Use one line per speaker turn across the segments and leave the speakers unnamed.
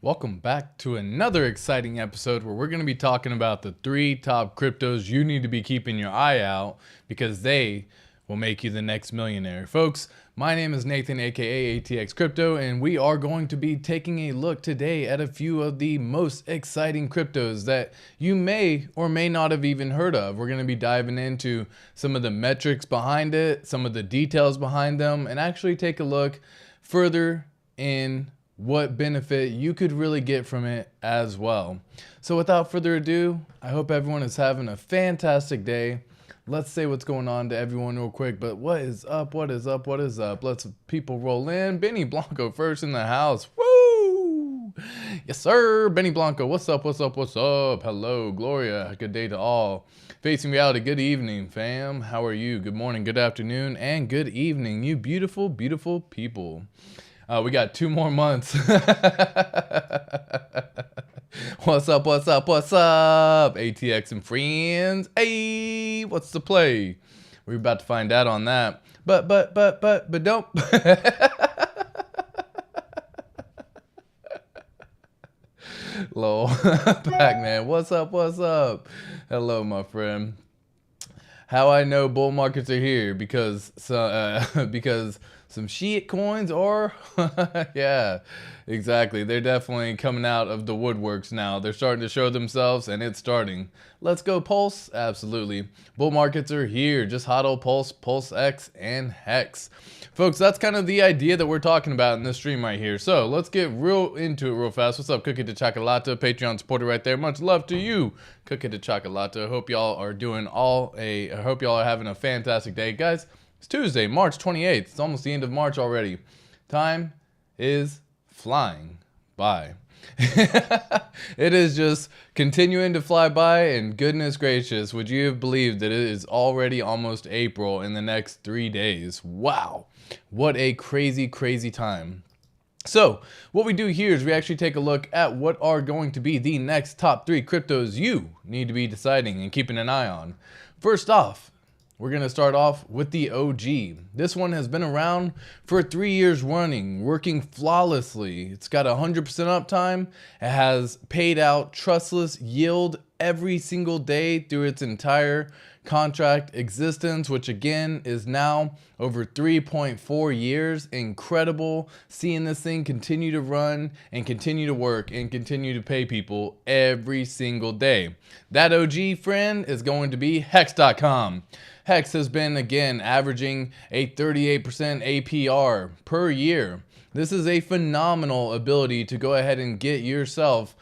Welcome back to another exciting episode where we're going to be talking about the 3 top cryptos you need to be keeping your eye out because they will make you the next millionaire. Folks, my name is Nathan, aka ATX Crypto, and we are going to be taking a look today at a few of the most exciting cryptos that you may or may not have even heard of. We're going to be diving into some of the metrics behind it, some of the details behind them, and actually take a look further in what benefit you could really get from it as well. So without further ado, I hope everyone is having a fantastic day. Let's say what's going on to everyone real quick, but what is up, what is up, what is up? Let's people roll in. Benny Blanco first in the house. Woo! Yes, sir. Benny Blanco, what's up, what's up, what's up? Hello, Gloria. Good day to all. Facing reality, good evening, fam. How are you? Good morning, good afternoon, and good evening, you beautiful, beautiful people. We got 2 more months. What's up, what's up, what's up? ATX and friends. Hey, what's the play? We're about to find out on that. But don't. Lol. Pac-Man, what's up, what's up? Hello, my friend. How I know bull markets are here? Because some shit coins are, yeah, exactly. They're definitely coming out of the woodworks now. They're starting to show themselves, and it's starting. Let's go, Pulse. Absolutely. Bull markets are here. Just hodl Pulse, PulseX, and Hex. Folks, that's kind of the idea that we're talking about in this stream right here. So let's get real into it real fast. What's up, Cookie de Chocolate? Patreon supporter right there. Much love to you, Cookie de Chocolate. I hope y'all are I hope y'all are having a fantastic day, guys. It's Tuesday, March 28th. It's almost the end of March already. Time is flying by. It is just continuing to fly by, and goodness gracious, would you have believed that it is already almost April in the next 3 days? Wow. What a crazy, crazy time. So what we do here is we actually take a look at what are going to be the next top 3 cryptos you need to be deciding and keeping an eye on. First off, we're going to start off with the OG. This one has been around for 3 years running, working flawlessly. It's got 100% uptime. It has paid out trustless yield every single day through its entire contract existence, which again is now over 3.4 years. Incredible seeing this thing continue to run and continue to work and continue to pay people every single day. That OG friend is going to be hex.com. Hex has been, again, averaging a 38% APR per year. This is a phenomenal ability to go ahead and get yourself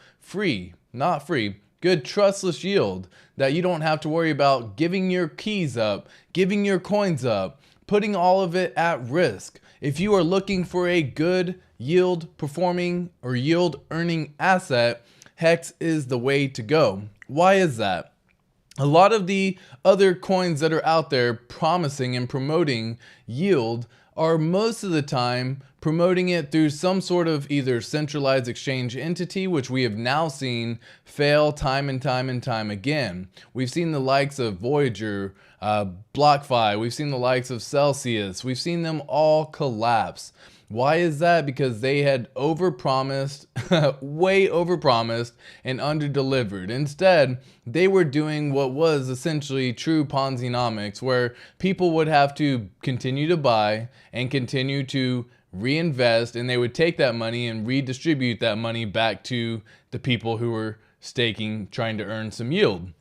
not free, good trustless yield that you don't have to worry about giving your keys up, giving your coins up, putting all of it at risk. If you are looking for a good yield performing or yield earning asset, Hex is the way to go. Why is that? A lot of the other coins that are out there promising and promoting yield are most of the time promoting it through some sort of either centralized exchange entity, which we have now seen fail time and time and time again. We've seen the likes of Voyager, BlockFi, we've seen the likes of Celsius, we've seen them all collapse. Why is that? Because they had overpromised, way overpromised, and underdelivered. Instead, they were doing what was essentially true Ponzi-nomics, where people would have to continue to buy and continue to reinvest, and they would take that money and redistribute that money back to the people who were staking, trying to earn some yield.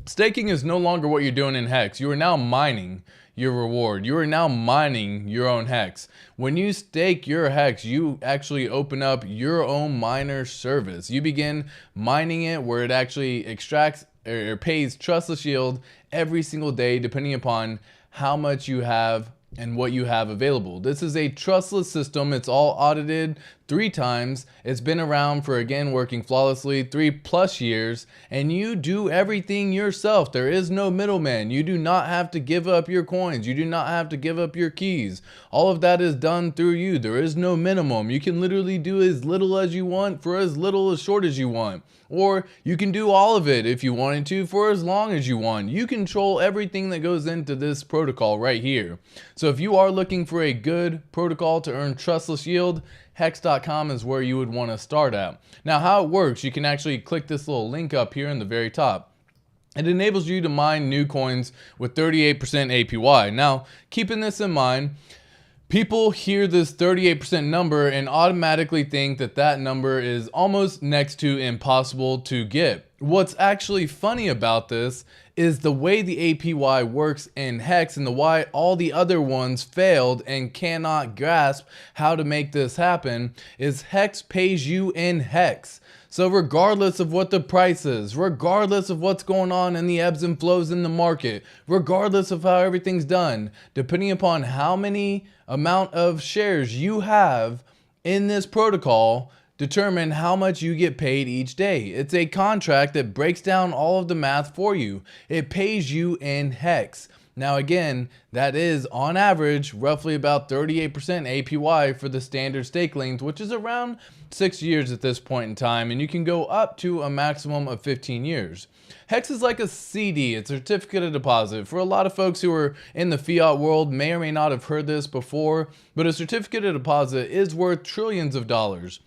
Staking is no longer what you're doing in Hex. You are now mining your reward. You are now mining your own Hex. When you stake your Hex, you actually open up your own miner service. You begin mining it where it actually extracts or pays trustless yield every single day, depending upon how much you have and what you have available. This is a trustless system. It's all audited 3 times. It's been around for, again, working flawlessly 3+ years, and you do everything yourself. There is no middleman. You do not have to give up your coins. You do not have to give up your keys. All of that is done through you. There is no minimum. You can literally do as little as you want for as little as short as you want. Or you can do all of it if you wanted to for as long as you want. You control everything that goes into this protocol right here. So if you are looking for a good protocol to earn trustless yield, hex.com is where you would want to start at. Now, how it works, you can actually click this little link up here in the very top. It enables you to mine new coins with 38% APY. Now, keeping this in mind, people hear this 38% number and automatically think that that number is almost next to impossible to get. What's actually funny about this is the way the APY works in Hex and the why all the other ones failed and cannot grasp how to make this happen is Hex pays you in Hex. So regardless of what the price is, regardless of what's going on in the ebbs and flows in the market, regardless of how everything's done, depending upon how many amount of shares you have in this protocol, determine how much you get paid each day. It's a contract that breaks down all of the math for you. It pays you in Hex. Now again, that is on average roughly about 38% APY for the standard stake length, which is around 6 years at this point in time, and you can go up to a maximum of 15 years. Hex is like a CD, it's a certificate of deposit. For a lot of folks who are in the fiat world may or may not have heard this before, but a certificate of deposit is worth trillions of dollars.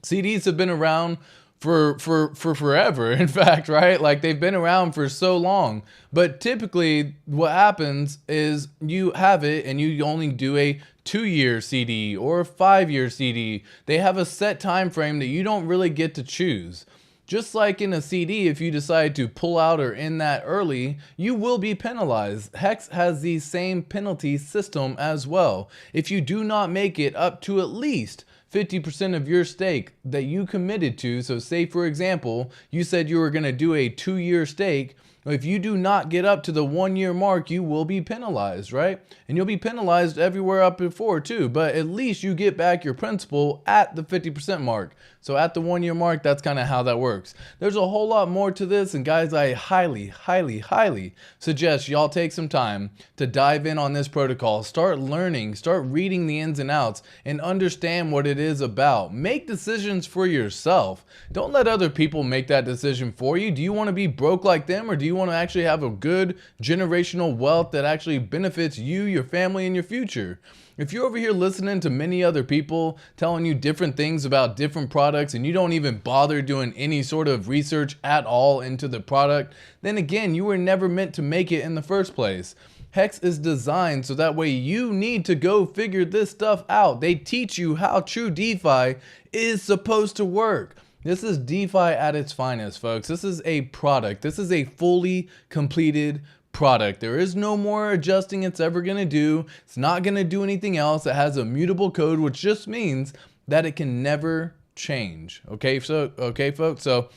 CDs have been around for forever, in fact, right? Like they've been around for so long. But typically what happens is you have it and you only do a 2-year CD or a 5-year CD. They have a set time frame that you don't really get to choose. Just like in a CD, if you decide to pull out or end that early, you will be penalized. Hex has the same penalty system as well. If you do not make it up to at least 50% of your stake that you committed to, so say for example, you said you were going to do a 2-year stake. If you do not get up to the 1-year mark, you will be penalized, right? And you'll be penalized everywhere up before too, but at least you get back your principal at the 50% mark. So at the 1-year mark, that's kind of how that works. There's a whole lot more to this, and guys, I highly suggest y'all take some time to dive in on this protocol. Start learning, start reading the ins and outs, and understand what it is about. Make decisions for yourself. Don't let other people make that decision for you. Do you want to be broke like them, or do you want to actually have a good generational wealth that actually benefits you, your family, and your future? If you're over here listening to many other people telling you different things about different products and you don't even bother doing any sort of research at all into the product, then again, you were never meant to make it in the first place. Hex is designed so that way you need to go figure this stuff out. They teach you how true DeFi is supposed to work. This is DeFi at its finest, folks. This is a product. This is a fully completed product. There is no more adjusting it's ever going to do. It's not going to do anything else. It has a mutable code, which just means that it can never change. Okay, folks. So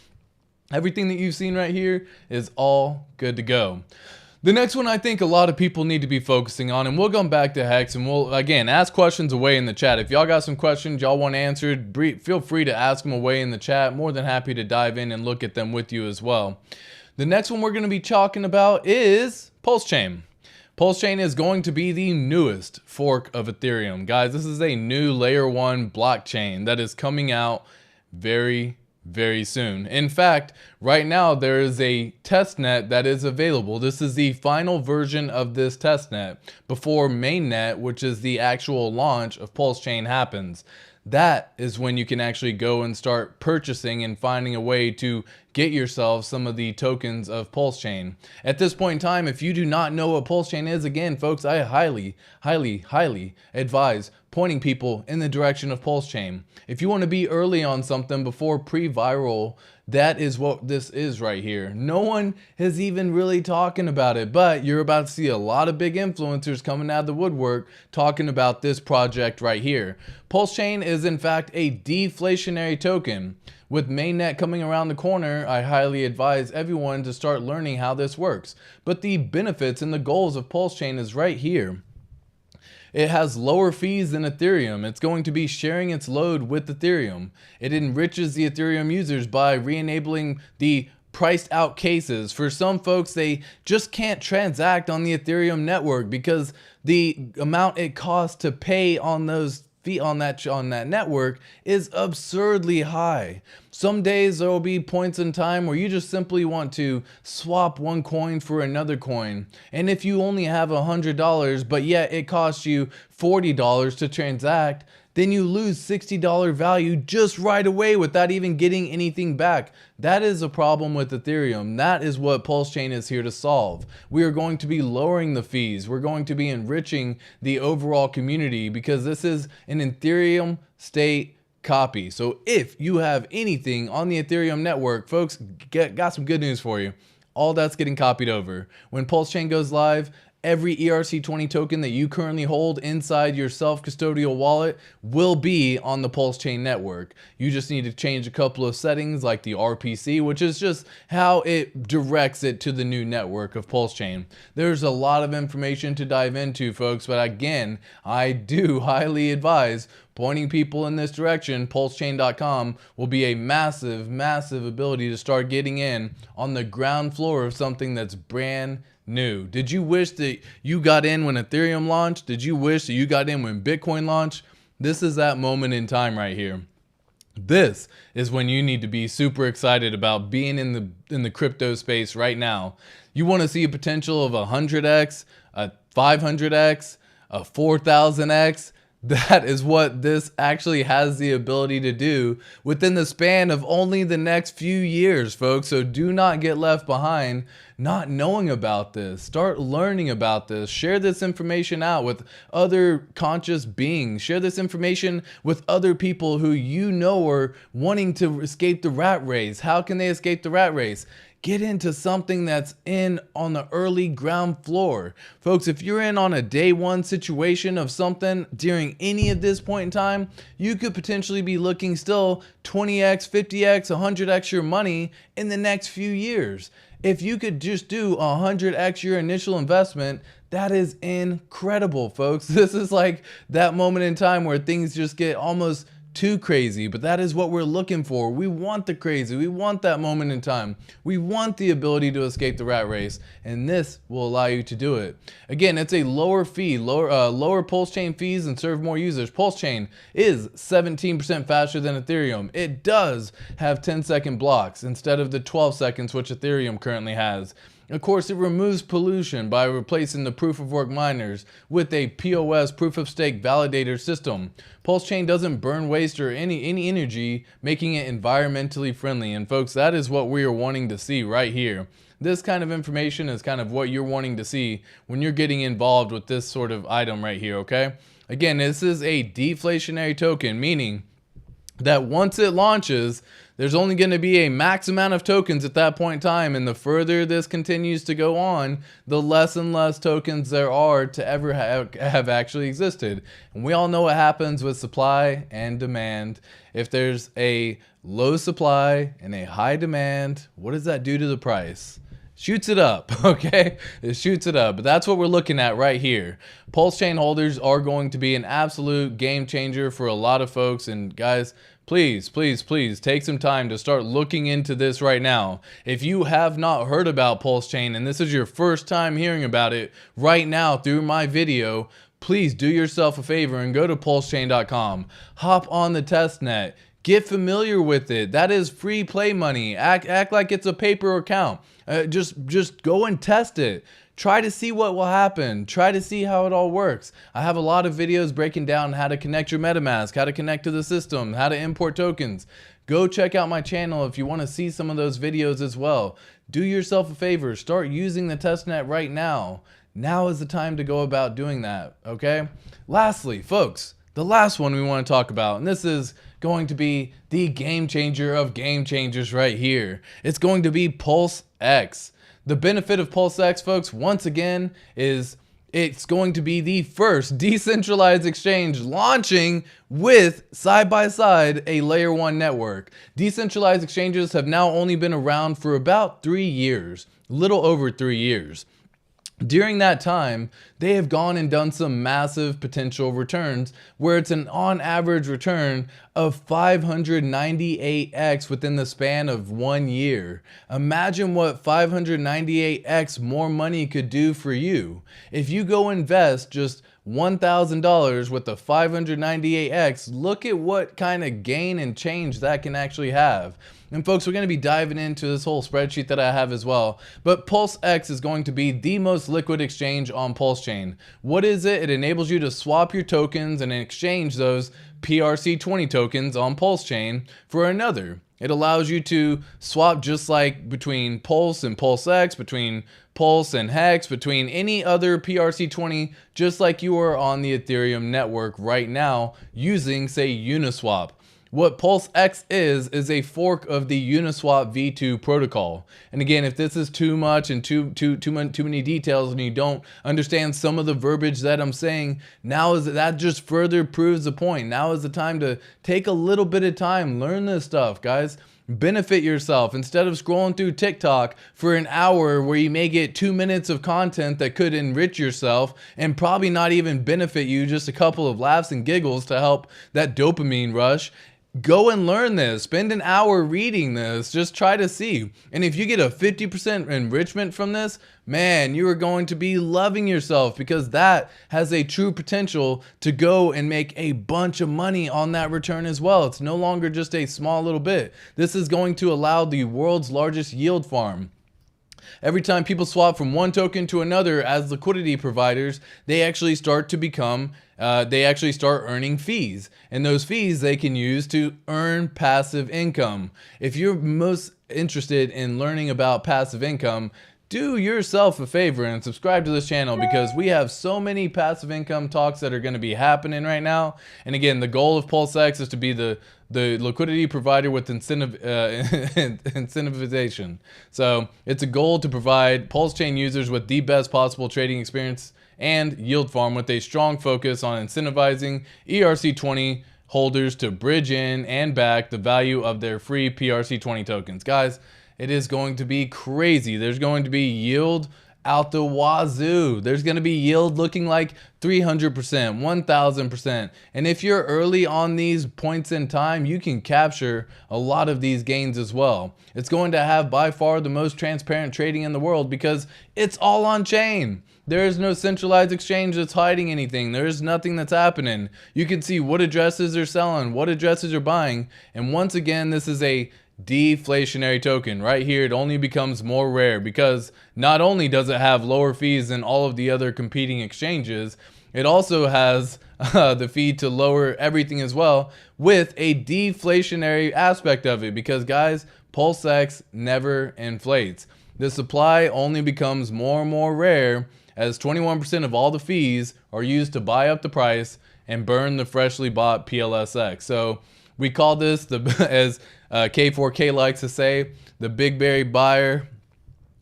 everything that you've seen right here is all good to go. The next one I think a lot of people need to be focusing on, and we'll come back to Hex, and we'll, again, ask questions away in the chat. If y'all got some questions y'all want answered, feel free to ask them away in the chat. More than happy to dive in and look at them with you as well. The next one we're going to be talking about is PulseChain. PulseChain is going to be the newest fork of Ethereum. Guys, this is a new layer 1 blockchain that is coming out very soon. In fact, right now there is a testnet that is available. This is the final version of this testnet before mainnet, which is the actual launch of PulseChain, happens. That is when you can actually go and start purchasing and finding a way to get yourself some of the tokens of PulseChain. At this point in time, if you do not know what PulseChain is, again, folks, I highly advise pointing people in the direction of PulseChain. If you want to be early on something before pre-viral, that is what this is right here. No one is even really talking about it, but you're about to see a lot of big influencers coming out of the woodwork talking about this project right here. PulseChain is in fact a deflationary token. With mainnet coming around the corner, I highly advise everyone to start learning how this works. But the benefits and the goals of PulseChain is right here. It has lower fees than Ethereum. It's going to be sharing its load with Ethereum. It enriches the Ethereum users by re-enabling the priced out cases. For some folks, they just can't transact on the Ethereum network because the amount it costs to pay on those fee on that network is absurdly high. Some days there will be points in time where you just simply want to swap one coin for another coin. And if you only have $100, but yet it costs you $40 to transact, then you lose $60 value just right away without even getting anything back. That is a problem with Ethereum. That is what PulseChain is here to solve. We are going to be lowering the fees. We're going to be enriching the overall community because this is an Ethereum state copy. So if you have anything on the Ethereum network, folks, got some good news for you. All that's getting copied over. When PulseChain goes live, every ERC20 token that you currently hold inside your self-custodial wallet will be on the PulseChain network. You just need to change a couple of settings like the RPC, which is just how it directs it to the new network of PulseChain. There's a lot of information to dive into, folks, but again, I do highly advise pointing people in this direction. PulseChain.com will be a massive, massive ability to start getting in on the ground floor of something that's brand new. Did you wish that you got in when Ethereum launched? Did you wish that you got in when Bitcoin launched? This is that moment in time right here. This is when you need to be super excited about being in the crypto space right now. You want to see a potential of 100x, a 500x, a 4000x. That is what this actually has the ability to do within the span of only the next few years, folks. So do not get left behind not knowing about this. Start learning about this. Share this information out with other conscious beings. Share this information with other people who you know are wanting to escape the rat race. How can they escape the rat race? Get into something that's in on the early ground floor. Folks, if you're in on a day one situation of something during any of this point in time, you could potentially be looking still 20x, 50x, 100x your money in the next few years. If you could just do 100x your initial investment, that is incredible, folks. This is like that moment in time where things just get almost too crazy, but that is what we're looking for. We want the crazy. We want that moment in time. We want the ability to escape the rat race, and this will allow you to do it. Again, it's a lower fee, lower PulseChain fees and serve more users. PulseChain is 17% faster than Ethereum. It does have 10-second blocks instead of the 12 seconds which Ethereum currently has. Of course, it removes pollution by replacing the proof-of-work miners with a POS, proof-of-stake validator system. PulseChain doesn't burn waste or any energy, making it environmentally friendly. And folks, that is what we are wanting to see right here. This kind of information is kind of what you're wanting to see when you're getting involved with this sort of item right here, okay? Again, this is a deflationary token, meaning that once it launches, there's only going to be a max amount of tokens at that point in time, and the further this continues to go on, the less and less tokens there are to ever have actually existed. And we all know what happens with supply and demand. If there's a low supply and a high demand, what does that do to the price? Shoots it up, okay? It shoots it up. But that's what we're looking at right here. PulseChain holders are going to be an absolute game changer for a lot of folks. And guys, please, please, please take some time to start looking into this right now. If you have not heard about PulseChain and this is your first time hearing about it right now through my video, please do yourself a favor and go to PulseChain.com. Hop on the testnet. Get familiar with it. That is free play money. Act like it's a paper account. Just go and test it. Try to see what will happen. Try to see how it all works. I have a lot of videos breaking down how to connect your MetaMask, how to connect to the system, how to import tokens. Go check out my channel if you want to see some of those videos as well. Do yourself a favor. Start using the testnet right now. Now is the time to go about doing that, okay? Lastly, folks, the last one we want to talk about, and this is going to be the game changer of game changers right here. It's going to be PulseX. The benefit of PulseX, folks, once again, is it's going to be the first decentralized exchange launching with side-by-side a layer 1 network. Decentralized exchanges have now only been around for about 3 years, a little over 3 years. During that time, they have gone and done some massive potential returns where it's an on average return of 598x within the span of 1 year. Imagine what 598x more money could do for you. If you go invest just $1,000 with the 598x, look at what kind of gain and change that can actually have. And folks, we're going to be diving into this whole spreadsheet that I have as well. But PulseX is going to be the most liquid exchange on PulseChain. What is it? It enables you to swap your tokens and exchange those PRC20 tokens on PulseChain for another. It allows you to swap just like between Pulse and PulseX, between Pulse and Hex, between any other PRC20, just like you are on the Ethereum network right now using, say, Uniswap. What PulseX is a fork of the Uniswap v2 protocol. And again, if this is too much and too many details and you don't understand some of the verbiage that I'm saying, that just further proves the point. Now is the time to take a little bit of time, learn this stuff, guys. Benefit yourself instead of scrolling through TikTok for an hour where you may get 2 minutes of content that could enrich yourself and probably not even benefit you, just a couple of laughs and giggles to help that dopamine rush. Go and learn this. Spend an hour reading this. Just try to see. And if you get a 50% enrichment from this, man, you are going to be loving yourself, because that has a true potential to go and make a bunch of money on that return as well. It's no longer just a small little bit. This is going to allow the world's largest yield farm. Every time people swap from one token to another as liquidity providers, they actually start earning fees. And those fees they can use to earn passive income. If you're most interested in learning about passive income, do yourself a favor and subscribe to this channel, because we have so many passive income talks that are going to be happening right now. And again, the goal of PulseX is to be the liquidity provider with incentivization. So it's a goal to provide PulseChain users with the best possible trading experience and yield farm, with a strong focus on incentivizing ERC20 holders to bridge in and back the value of their free PRC20 tokens. Guys, it is going to be crazy. There's going to be yield out the wazoo. There's going to be yield looking like 300%, 1000%. And if you're early on these points in time, you can capture a lot of these gains as well. It's going to have by far the most transparent trading in the world, because it's all on chain. There is no centralized exchange that's hiding anything. There is nothing that's happening. You can see what addresses are selling, what addresses are buying. And once again, this is a deflationary token. Right here, it only becomes more rare, because not only does it have lower fees than all of the other competing exchanges, it also has the fee to lower everything as well, with a deflationary aspect of it, because guys, PulseX never inflates. The supply only becomes more and more rare, as 21% of all the fees are used to buy up the price and burn the freshly bought PLSX. So we call this, as K4K likes to say, the big berry buyer.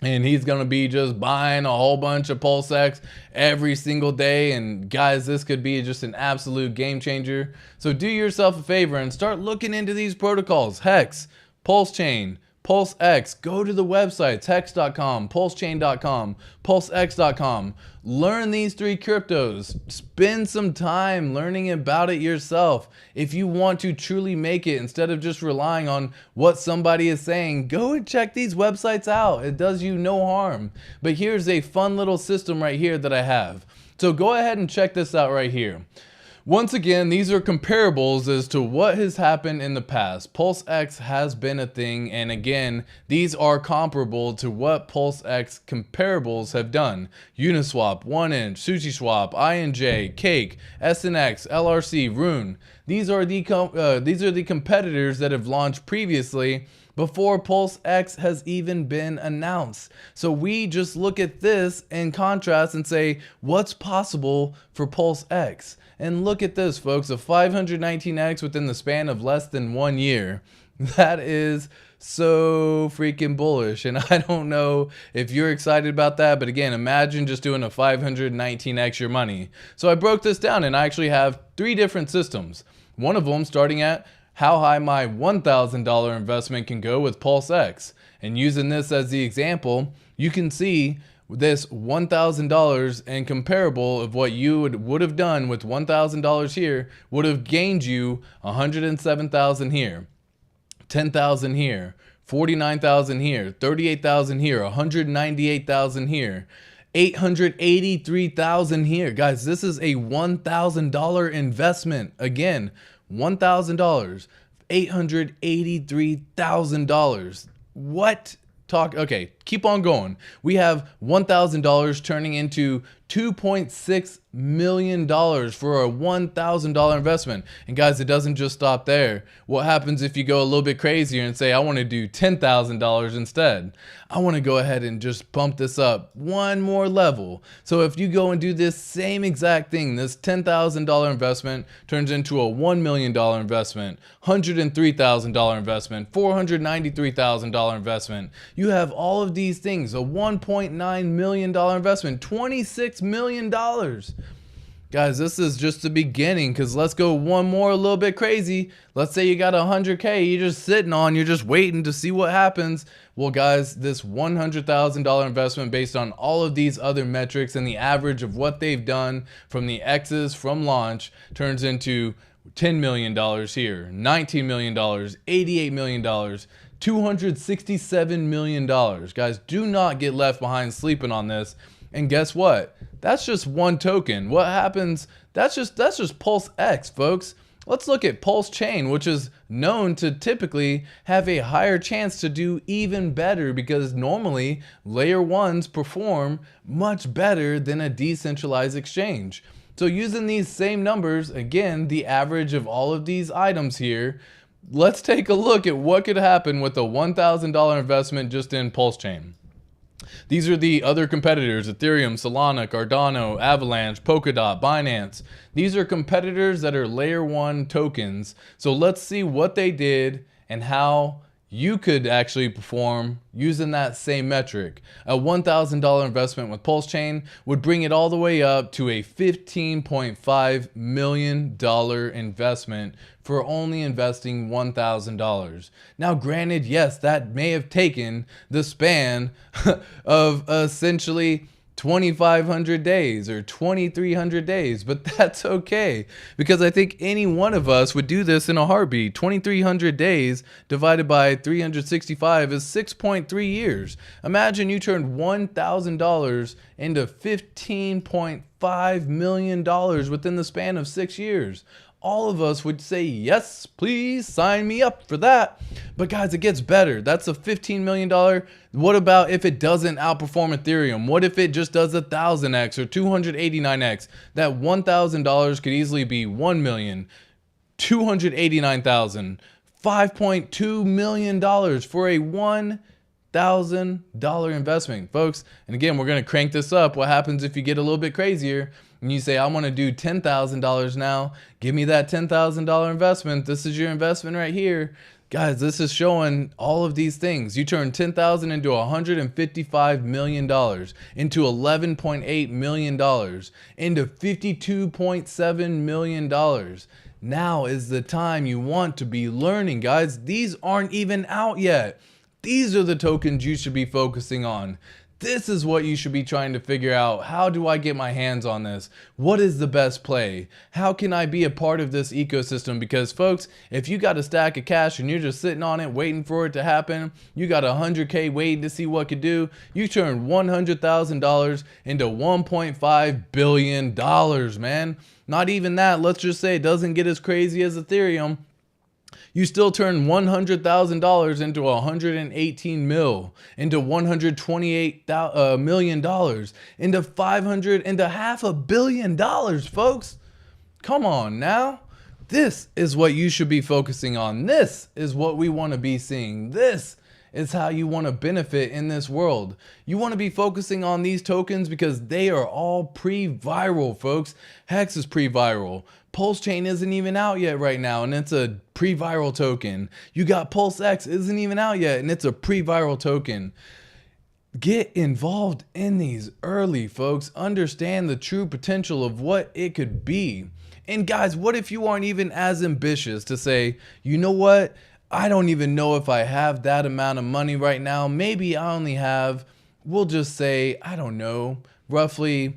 And he's going to be just buying a whole bunch of PulseX every single day. And guys, this could be just an absolute game changer. So do yourself a favor and start looking into these protocols. Hex, PulseChain, PulseX. Go to the websites, hex.com, pulsechain.com, pulsex.com. Learn these three cryptos. Spend some time learning about it yourself. If you want to truly make it, instead of just relying on what somebody is saying, go and check these websites out. It does you no harm. But here's a fun little system right here that I have. So go ahead and check this out right here. Once again, these are comparables as to what has happened in the past. PulseX has been a thing, and again, these are comparable to what PulseX comparables have done. Uniswap, 1inch, SushiSwap, INJ, Cake, SNX, LRC, Rune. These are the competitors that have launched previously, before PulseX has even been announced. So we just look at this in contrast and say, what's possible for PulseX? And look at this, folks, a 519x within the span of less than 1 year. That is so freaking bullish. And I don't know if you're excited about that, but again, imagine just doing a 519x your money. So I broke this down, and I actually have 3 different systems. One of them starting at how high my $1,000 investment can go with PulseX. And using this as the example, you can see this $1,000 and comparable of what you would have done with $1,000 here would have gained you 107,000 here, 10,000 here, 49,000 here, 38,000 here, 198,000 here, 883,000 here. Guys, this is a $1,000 investment. Again, $1,000, $883,000. What? Okay, keep on going. We have $1,000 turning into $2.6 million for a $1,000 investment. And guys, it doesn't just stop there. What happens if you go a little bit crazier and say, I want to do $10,000 instead? I want to go ahead and just bump this up one more level. So if you go and do this same exact thing, this $10,000 investment turns into a $1 million investment, $103,000 investment, $493,000 investment. You have all of these things, a $1.9 million investment, $26 million. Guys, this is just the beginning, because let's go one more a little bit crazy. Let's say you got 100K, you're just sitting on, you're just waiting to see what happens. Well, guys, this $100,000 investment based on all of these other metrics and the average of what they've done from the X's from launch turns into $10 million here, $19 million, $88 million, $267 million. Guys, do not get left behind sleeping on this. And guess what? That's just one token. What happens? That's just PulseX, folks. Let's look at PulseChain, which is known to typically have a higher chance to do even better, because normally layer ones perform much better than a decentralized exchange. So using these same numbers, again, the average of all of these items here, let's take a look at what could happen with a $1,000 investment just in PulseChain. These are the other competitors: Ethereum, Solana, Cardano, Avalanche, Polkadot, Binance. These are competitors that are layer one tokens. So let's see what they did and how you could actually perform using that same metric. A $1,000 investment with PulseChain would bring it all the way up to a $15.5 million investment for only investing $1,000. Now, granted, yes, that may have taken the span of essentially 2,500 days or 2,300 days, but that's okay, because I think any one of us would do this in a heartbeat. 2,300 days divided by 365 is 6.3 years. Imagine you turned $1,000 into $15.5 million within the span of 6 years. All of us would say, yes, please sign me up for that. But guys, it gets better. That's a $15 million. What about if it doesn't outperform Ethereum? What if it just does 1,000x or 289x? That $1,000 could easily be 1,289,000, $5.2 million for a $1,000 investment, folks. And again, we're going to crank this up. What happens if you get a little bit crazier and you say, I want to do $10,000 now? Give me that $10,000 investment. This is your investment right here. Guys, this is showing all of these things. You turn 10,000 into $155 million, into $11.8 million, into $52.7 million. Now is the time you want to be learning, guys. These aren't even out yet. These are the tokens you should be focusing on. This is what you should be trying to figure out. How do I get my hands on this? What is the best play? How can I be a part of this ecosystem? Because folks, if you got a stack of cash and you're just sitting on it waiting for it to happen, you got 100K waiting to see what could do, you turn $100,000 into $1.5 billion, man. Not even that. Let's just say it doesn't get as crazy as Ethereum. You still turn $100,000 into 118 mil, into $128 million, into 500, into $500 million, folks. Come on now. This is what you should be focusing on. This is what we want to be seeing. This is how you want to benefit in this world. You want to be focusing on these tokens because they are all pre-viral, folks. Hex is pre-viral. PulseChain isn't even out yet right now, and it's a pre-viral token. You got PulseX isn't even out yet, and it's a pre-viral token. Get involved in these early, folks. Understand the true potential of what it could be. And guys, what if you aren't even as ambitious to say, you know what? I don't even know if I have that amount of money right now. Maybe I only have, we'll just say, I don't know, roughly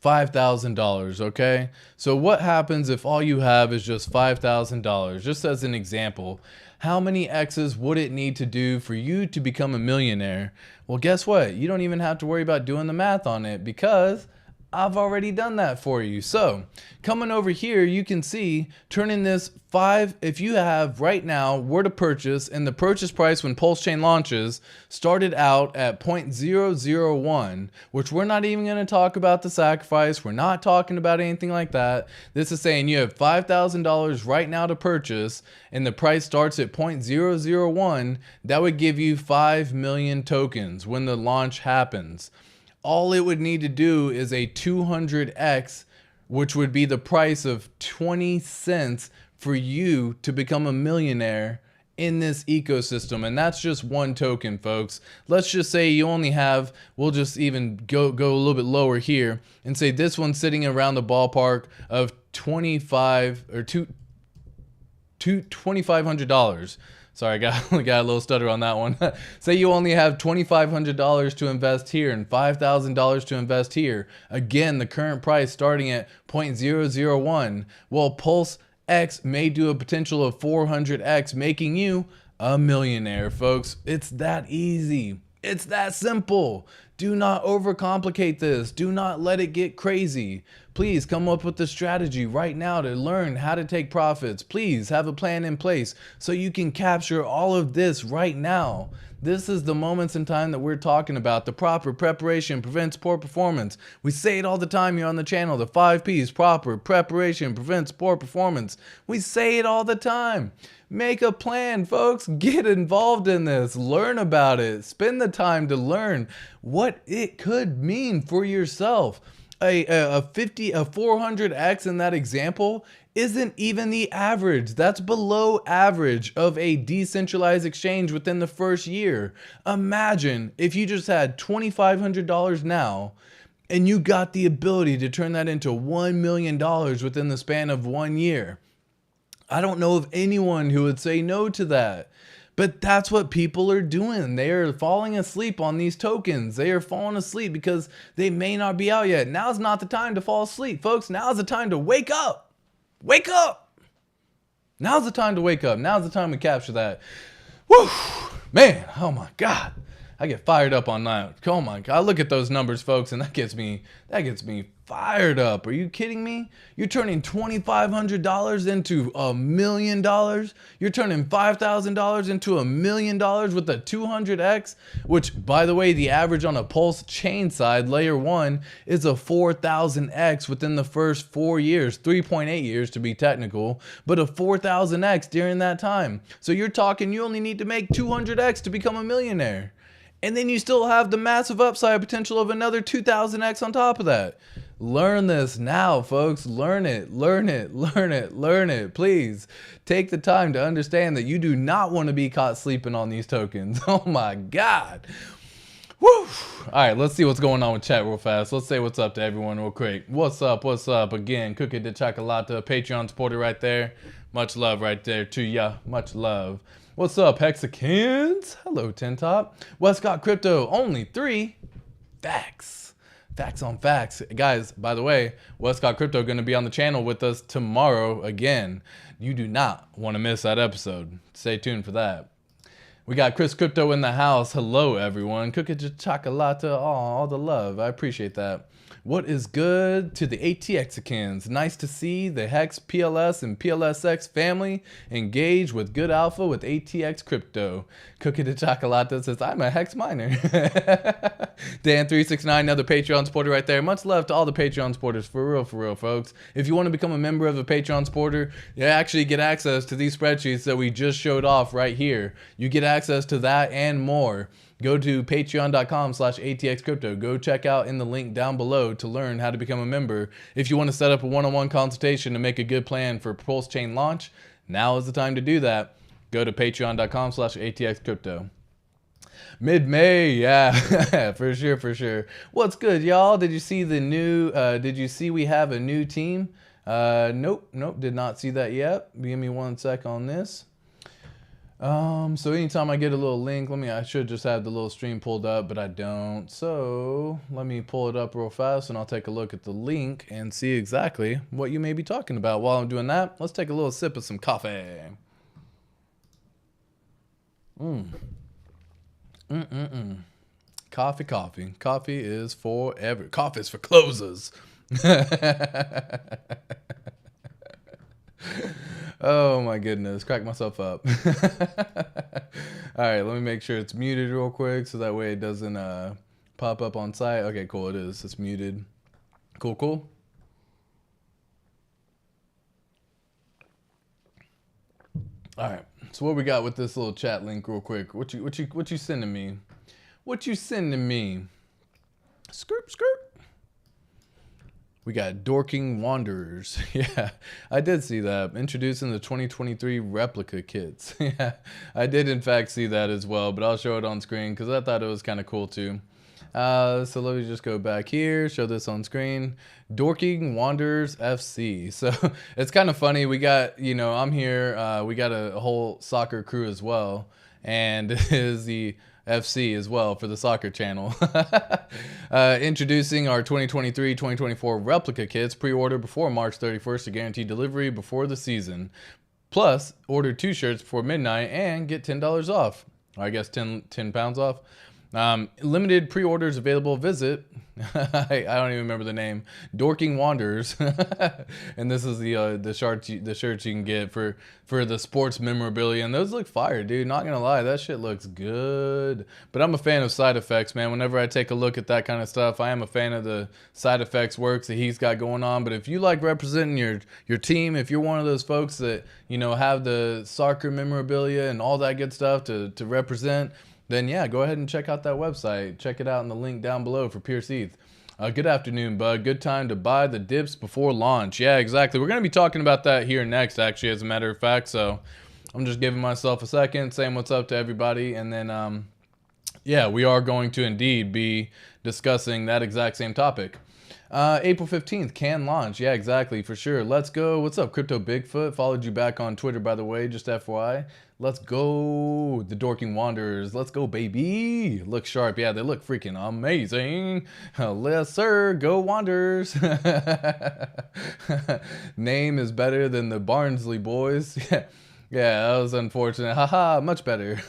$5,000, okay? So what happens if all you have is just $5,000? Just as an example, how many X's would it need to do for you to become a millionaire? Well, guess what? You don't even have to worry about doing the math on it, because I've already done that for you. So coming over here, you can see turning this 5, if you have right now were to purchase, and the purchase price when PulseChain launches started out at 0.001, which we're not even going to talk about the sacrifice. We're not talking about anything like that. This is saying you have $5,000 right now to purchase and the price starts at 0.001. That would give you 5 million tokens when the launch happens. All it would need to do is a 200x, which would be the price of 20 cents for you to become a millionaire in this ecosystem. And that's just one token, folks. Let's just say you only have, we'll just even go a little bit lower here and say this one's sitting around the ballpark of $2,500. Sorry, I got a little stutter on that one. Say you only have $2,500 to invest here and $5,000 to invest here. Again, the current price starting at 0.001. Well, PulseX may do a potential of 400x, making you a millionaire, folks. It's that easy. It's that simple. Do not overcomplicate this. Do not let it get crazy. Please come up with a strategy right now to learn how to take profits. Please have a plan in place so you can capture all of this right now. This is the moments in time that we're talking about. The proper preparation prevents poor performance. We say it all the time here on the channel. The 5 P's, proper preparation prevents poor performance. We say it all the time. Make a plan, folks. Get involved in this. Learn about it. Spend the time to learn what it could mean for yourself. A 400x in that example isn't even the average. That's below average of a decentralized exchange within the first year. Imagine if you just had $2,500 now and you got the ability to turn that into $1 million within the span of 1 year. I don't know of anyone who would say no to that. But that's what people are doing. They are falling asleep on these tokens. They are falling asleep because they may not be out yet. Now's not the time to fall asleep, folks. Now's the time to wake up. Wake up. Now's the time to wake up. Now's the time to capture that. Woo, man, oh my God. I get fired up on that. Oh my God, I look at those numbers, folks, and that gets me fired up. Are you kidding me? You're turning $2,500 into $1 million. You're turning $5,000 into $1 million with a 200x, which, by the way, the average on a PulseChain side, layer 1, is a 4,000x within the first 4 years, 3.8 years to be technical, but a 4,000x during that time. So you're talking you only need to make 200x to become a millionaire. And then you still have the massive upside potential of another 2,000x on top of that. Learn this now, folks. Learn it, learn it, learn it, learn it. Please take the time to understand that you do not want to be caught sleeping on these tokens. Oh my God. Woo. All right, let's see what's going on with chat real fast. Let's say what's up to everyone real quick. What's up? What's up? Again, Cookie de Chocolate, Patreon supporter right there. Much love right there to ya. Much love. What's up, hexicans? Hello, Tintop. Westcott Crypto, only 3 facts. Facts on facts. Guys, by the way, Westcott Crypto going to be on the channel with us tomorrow again. You do not want to miss that episode. Stay tuned for that. We got Chris Crypto in the house. Hello, everyone. Cookie de Chocolate. Oh, all the love. I appreciate that. What is good to the hexicans? Nice to see the Hex, PLS, and PLSX family engage with good alpha with ATX Crypto. Cookie de Chocolate says, I'm a Hex miner. Dan369, another Patreon supporter right there. Much love to all the Patreon supporters, for real, folks. If you want to become a member of a Patreon supporter, you actually get access to these spreadsheets that we just showed off right here. You get access to that and more. Go to patreon.com/ATXCrypto. Go check out in the link down below to learn how to become a member. If you want to set up a one-on-one consultation to make a good plan for PulseChain launch, now is the time to do that. Go to patreon.com/ATXCrypto. Mid-May, yeah, for sure. What's good, y'all? Did you see the new, did you see we have a new team? Nope, did not see that yet. Give me 1 sec on this. So anytime I get a little link, I should just have the little stream pulled up, but I don't. So let me pull it up real fast and I'll take a look at the link and see exactly what you may be talking about. While I'm doing that, let's take a little sip of some coffee. Coffee, coffee. Coffee is forever. Coffee is for closers. Oh my goodness, crack myself up. All right, let me make sure it's muted real quick so that way it doesn't pop up on site. Okay, cool, it is. It's muted. Cool, cool. All right, so what we got with this little chat link real quick? What you sending me? What you sending me? Skirt, skirt. We got Dorking Wanderers. Yeah, I did see that. Introducing the 2023 replica kits. Yeah, I did in fact see that as well, but I'll show it on screen because I thought it was kind of cool too. So let me just go back here, show this on screen. Dorking Wanderers FC. So it's kind of funny. We got, you know, I'm here. We got a whole soccer crew as well. And it is the FC as well for the soccer channel. Introducing our 2023-2024 replica kits. Pre-order before March 31st to guarantee delivery before the season. Plus, order 2 shirts before midnight and get $10 off. Or I guess 10 pounds off. Limited pre-orders available. Visit I don't even remember the name. Dorking Wanderers, and this is the shirts you can get for the sports memorabilia, and those look fire, dude. Not gonna lie, that shit looks good. But I'm a fan of side effects, man. Whenever I take a look at that kind of stuff, I am a fan of the side effects works that he's got going on. But if you like representing your team, if you're one of those folks that, you know, have the soccer memorabilia and all that good stuff to represent, then yeah, go ahead and check out that website. Check it out in the link down below for Pierce ETH. Good afternoon, bud. Good time to buy the dips before launch. Yeah, exactly. We're going to be talking about that here next, actually, as a matter of fact. So I'm just giving myself a second, saying what's up to everybody. And then, yeah, we are going to indeed be discussing that exact same topic. April 15th, can launch. Yeah, exactly, for sure. Let's go. What's up, Crypto Bigfoot? Followed you back on Twitter, by the way, just FYI. Let's go, the Dorking Wanderers. Let's go, baby. Look sharp. Yeah, they look freaking amazing. Yes, sir. Go Wanderers. Name is better than the Barnsley boys. Yeah, that was unfortunate. Haha, much better.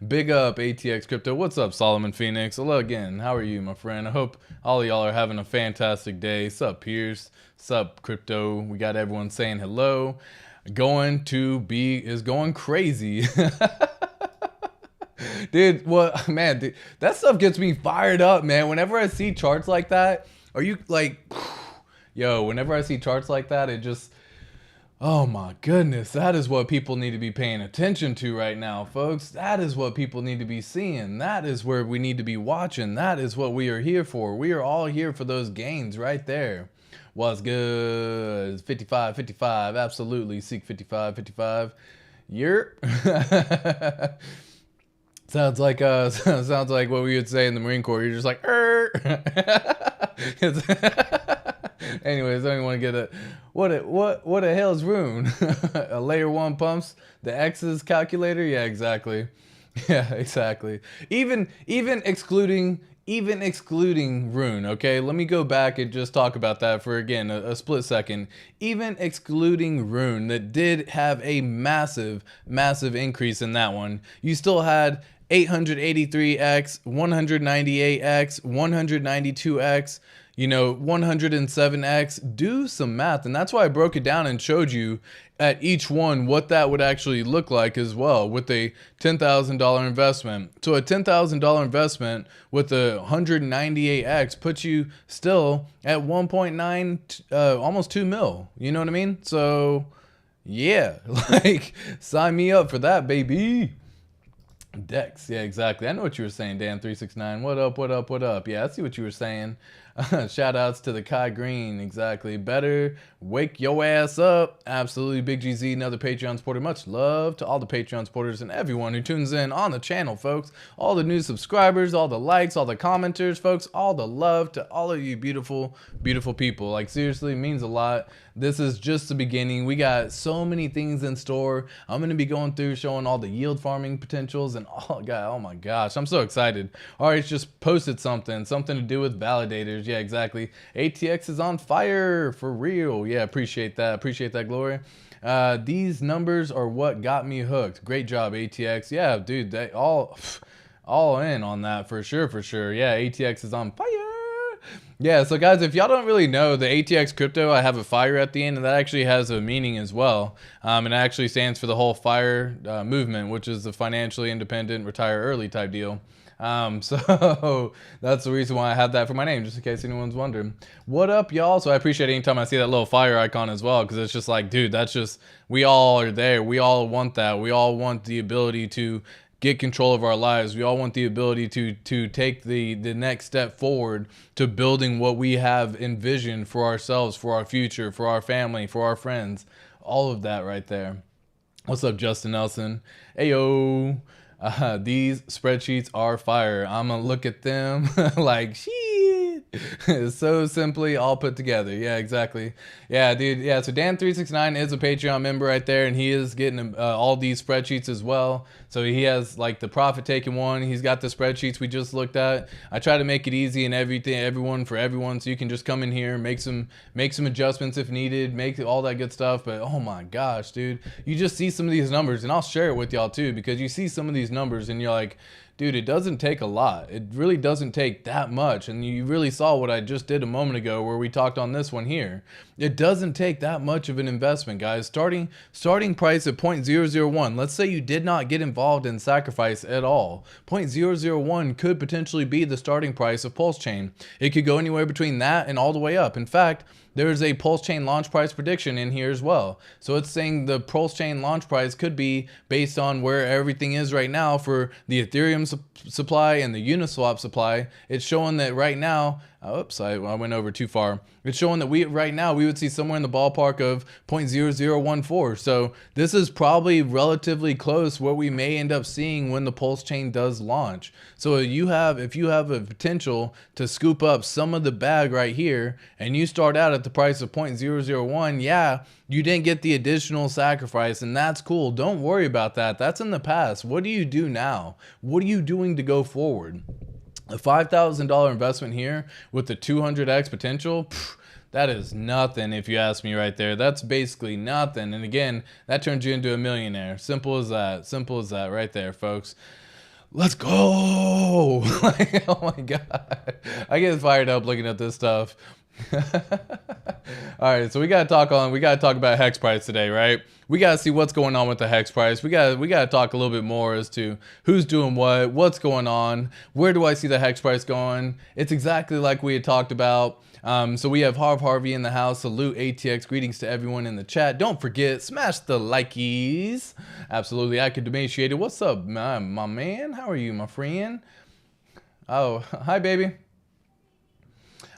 Big up, ATX Crypto. What's up, Solomon Phoenix? Hello again. How are you, my friend? I hope all of y'all are having a fantastic day. Sup, Pierce? Sup, Crypto? We got everyone saying hello. Going crazy. Dude, what, man, dude, that stuff gets me fired up, man. Whenever I see charts like that, are you like, yo, whenever I see charts like that, it just, oh my goodness, that is what people need to be paying attention to right now, folks. That is what people need to be seeing. That is where we need to be watching. That is what we are here for. We are all here for those gains right there. What's good? 55, absolutely. Seek 55. Yerp. Sounds like what we would say in the Marine Corps. You're just like, anyways, I don't even want to get a what the hell's rune? A layer 1 pumps the X's calculator. Yeah, exactly. Yeah, exactly. Even excluding rune. Okay, let me go back and just talk about that for again a split second. Even excluding rune, that did have a massive increase in that one. You still had 883x, 198x, 192x, you know, 107x. Do some math, and that's why I broke it down and showed you at each one what that would actually look like as well with a $10,000 investment. So a $10,000 investment with a 198x puts you still at 1.9, almost 2 mil. You know what I mean? So yeah, like sign me up for that, baby. Dex, yeah, exactly. I know what you were saying, Dan369. What up? Yeah, I see what you were saying. Shout outs to the Kai Green, exactly. Better wake your ass up. Absolutely, Big GZ, another Patreon supporter. Much love to all the Patreon supporters and everyone who tunes in on the channel, folks. All the new subscribers, all the likes, all the commenters, folks. All the love to all of you beautiful people. Like, seriously, it means a lot. This is just the beginning. We got so many things in store. I'm going to be going through showing all the yield farming potentials and all, God, oh my gosh, I'm so excited. Alright, just posted something to do with validators. Yeah, exactly. ATX is on fire for real. Yeah, appreciate that, Glory. These numbers are what got me hooked. Great job, ATX. Yeah, dude, they all All in on that for sure, for sure. Yeah, ATX is on fire. Yeah, so guys, if y'all don't really know, the ATX crypto, I have a fire at the end, and that actually has a meaning as well. And it actually stands for the whole FIRE movement, which is the financially independent, retire early type deal. So that's the reason why I have that for my name, just in case anyone's wondering. What up, y'all? So I appreciate anytime I see that little fire icon as well, because it's just like, dude, that's just, we all are there. We all want that. We all want the ability to get control of our lives. We all want the ability to take the next step forward to building what we have envisioned for ourselves, for our future, for our family, for our friends. All of that right there. What's up, Justin Nelson? Ayo. These spreadsheets are fire. I'm gonna look at them like shit. So simply all put together. Yeah, exactly. Yeah, dude. Yeah, so Dan369 is a Patreon member right there, and he is getting all these spreadsheets as well. So he has like the profit taking one. He's got the spreadsheets we just looked at. I try to make it easy and everyone for everyone, so you can just come in here, make some adjustments if needed, make all that good stuff. But oh my gosh, dude, you just see some of these numbers, and I'll share it with y'all too, because you see some of these numbers and you're like, dude, it doesn't take a lot. It really doesn't take that much. And you really saw what I just did a moment ago where we talked on this one here. It doesn't take that much of an investment, guys. Starting price at 0.001. Let's say you did not get involved in sacrifice at all. 0.001 could potentially be the starting price of PulseChain. It could go anywhere between that and all the way up. In fact, there's a PulseChain launch price prediction in here as well. So it's saying the PulseChain launch price could be based on where everything is right now for the Ethereum supply and the Uniswap supply. It's showing that right now, oops, I went over too far. It's showing that right now we would see somewhere in the ballpark of 0.0014. So this is probably relatively close what we may end up seeing when the PulseChain does launch. So if you have a potential to scoop up some of the bag right here and you start out at the price of 0.001, yeah, you didn't get the additional sacrifice, and that's cool. Don't worry about that. That's in the past. What do you do now? What are you doing to go forward? A $5,000 investment here with the 200x potential, that is nothing if you ask me right there. That's basically nothing. And again, that turns you into a millionaire. Simple as that. Simple as that right there, folks. Let's go. Like, oh my God. I get fired up looking at this stuff. All right, so we gotta talk about hex price today, right? We gotta see what's going on with the hex price. We gotta talk a little bit more as to who's doing what's going on, where do I see the hex price going. It's exactly like we had talked about. So we have Harvey in the house. Salute ATX. Greetings to everyone in the chat. Don't forget, smash the likeys. Absolutely, I could domestiate it. What's up, my man? How are you, my friend? Oh, hi, baby.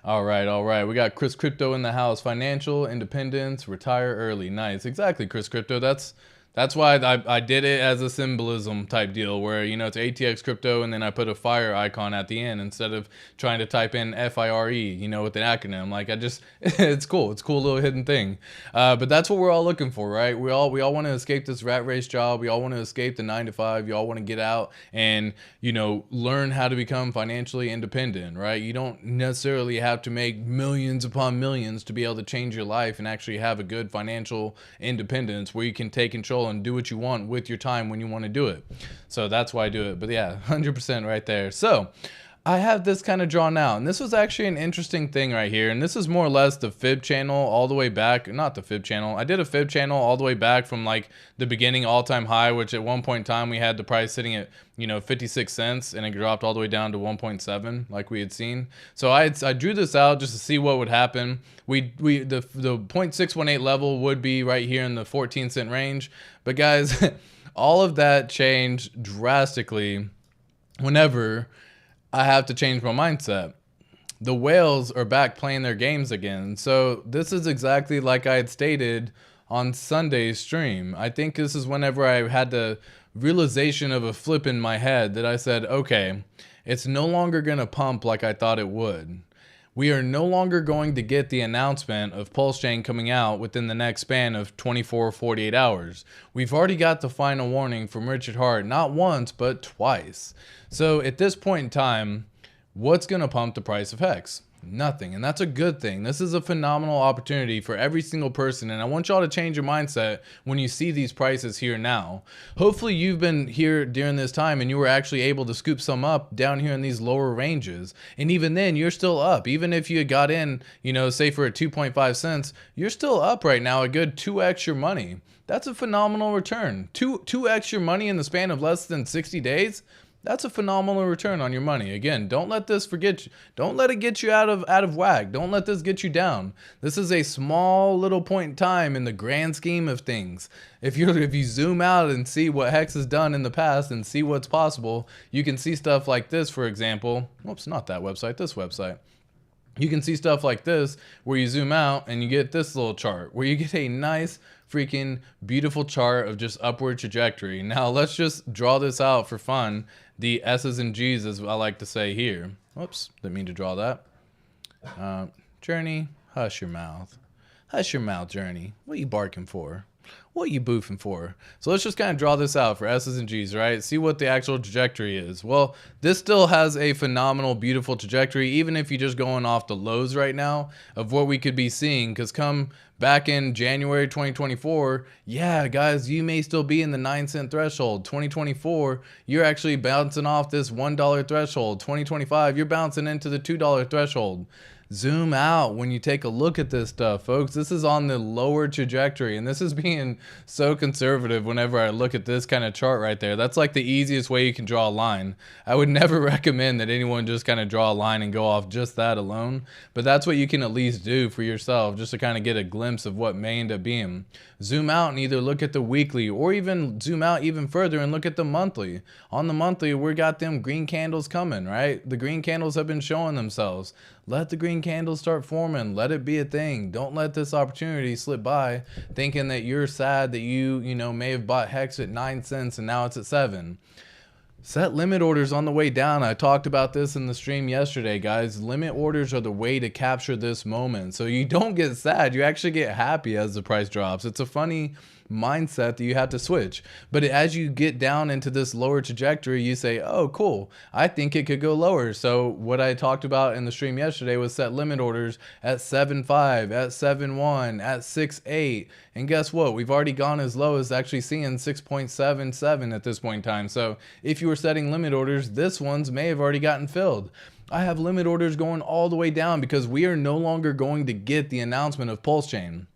All right. We got Chris Crypto in the house. Financial independence, retire early. Nice. Exactly, Chris Crypto. That's why I did it as a symbolism type deal where, you know, it's ATX crypto and then I put a fire icon at the end instead of trying to type in FIRE, you know, with an acronym. Like it's cool. It's a cool little hidden thing. But that's what we're all looking for, right? We all want to escape this rat race job. We all want to escape the 9 to 5. You all want to get out and, you know, learn how to become financially independent, right? You don't necessarily have to make millions upon millions to be able to change your life and actually have a good financial independence where you can take control and do what you want with your time when you want to do it. So that's why I do it. But yeah, 100% right there. So I have this kind of drawn out, and this was actually an interesting thing right here. And this is more or less the fib channel all the way back. Not the fib channel. I did a fib channel all the way back from like the beginning all-time high, which at one point in time we had the price sitting at, you know, 56 cents, and it dropped all the way down to 1.7 like we had seen. So I drew this out just to see what would happen. The 0.618 level would be right here in the 14-cent range. But guys, all of that changed drastically whenever I have to change my mindset. The whales are back playing their games again. So this is exactly like I had stated on Sunday's stream. I think this is whenever I had the realization of a flip in my head that I said, okay, it's no longer going to pump like I thought it would. We are no longer going to get the announcement of PulseChain coming out within the next span of 24 48 hours. We've already got the final warning from Richard Hart, not once, but twice. So at this point in time, what's going to pump the price of Hex? Nothing. And that's a good thing. This is a phenomenal opportunity for every single person. And I want y'all to change your mindset when you see these prices here now. Hopefully you've been here during this time and you were actually able to scoop some up down here in these lower ranges. And even then you're still up. Even if you got in, you know, say for a 2.5 cents, you're still up right now, a good 2x your money. That's a phenomenal return. 2x your money in the span of less than 60 days. That's a phenomenal return on your money. Again, don't let this forget you. Don't let it get you out of whack. Don't let this get you down. This is a small little point in time in the grand scheme of things. If you zoom out and see what Hex has done in the past and see what's possible, you can see stuff like this, for example. Whoops, not that website, this website. You can see stuff like this where you zoom out and you get this little chart where you get a nice freaking beautiful chart of just upward trajectory. Now let's just draw this out for fun. The S's and G's, as I like to say here. Whoops, didn't mean to draw that. Journey, hush your mouth. Hush your mouth, Journey. What are you barking for? What are you boofing for? So let's just kind of draw this out for S's and G's, right? See what the actual trajectory is. Well, this still has a phenomenal, beautiful trajectory, even if you're just going off the lows right now of what we could be seeing. Because come back in January 2024, yeah, guys, you may still be in the 9-cent threshold. 2024, you're actually bouncing off this $1 threshold. 2025, you're bouncing into the $2 threshold. Zoom out when you take a look at this stuff, folks. This is on the lower trajectory, and this is being so conservative whenever I look at this kind of chart right there. That's like the easiest way you can draw a line. I would never recommend that anyone just kind of draw a line and go off just that alone, but that's what you can at least do for yourself, just to kind of get a glimpse of what may end up being. Zoom out and either look at the weekly or even zoom out even further and look at the monthly. On the monthly, we got them green candles coming, right? The green candles have been showing themselves. Let the green candles start forming. Let it be a thing. Don't let this opportunity slip by thinking that you're sad that you may have bought Hex at 9 cents and now it's at 7. Set limit orders on the way down. I talked about this in the stream yesterday, guys. Limit orders are the way to capture this moment. So you don't get sad. You actually get happy as the price drops. It's a funny mindset that you have to switch. But as you get down into this lower trajectory, you say, oh, cool, I think it could go lower. So what I talked about in the stream yesterday was set limit orders at 7.5, at 7.1, at 6.8. And guess what? We've already gone as low as actually seeing 6.77 at this point in time. So if you were setting limit orders, this ones may have already gotten filled. I have limit orders going all the way down because we are no longer going to get the announcement of PulseChain.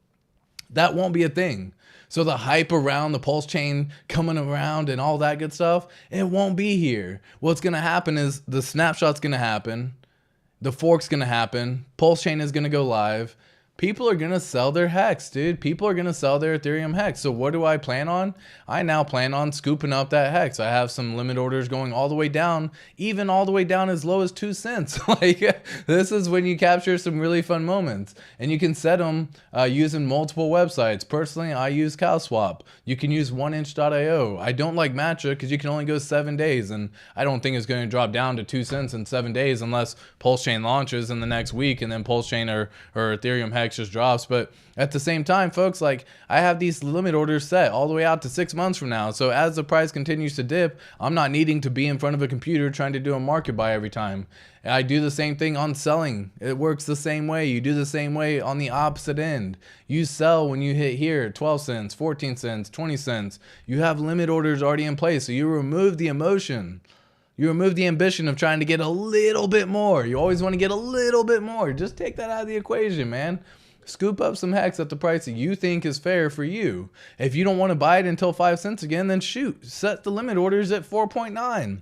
That won't be a thing. So the hype around the PulseChain coming around and all that good stuff, it won't be here. What's going to happen is the snapshot's going to happen. The fork's going to happen. PulseChain is going to go live. People are going to sell their Hex, dude. People are going to sell their Ethereum Hex. So what do I plan on? I now plan on scooping up that Hex. I have some limit orders going all the way down, even all the way down as low as 2 cents. Like, this is when you capture some really fun moments. And you can set them using multiple websites. Personally, I use CowSwap. You can use 1inch.io. I don't like Matcha because you can only go 7 days. And I don't think it's going to drop down to 2 cents in 7 days unless PulseChain launches in the next week and then PulseChain or Ethereum Hex just drops. But at the same time, folks, like, I have these limit orders set all the way out to 6 months from now. So as the price continues to dip, I'm not needing to be in front of a computer trying to do a market buy every time. I do the same thing on selling. It works the same way. You do the same way on the opposite end. You sell when you hit here 12 cents, 14 cents, 20 cents. You have limit orders already in place. So you remove the emotion. You remove the ambition of trying to get a little bit more. You always want to get a little bit more. Just take that out of the equation, man. Scoop up some Hex at the price that you think is fair for you. If you don't want to buy it until 5 cents again, then shoot. Set the limit orders at 4.9.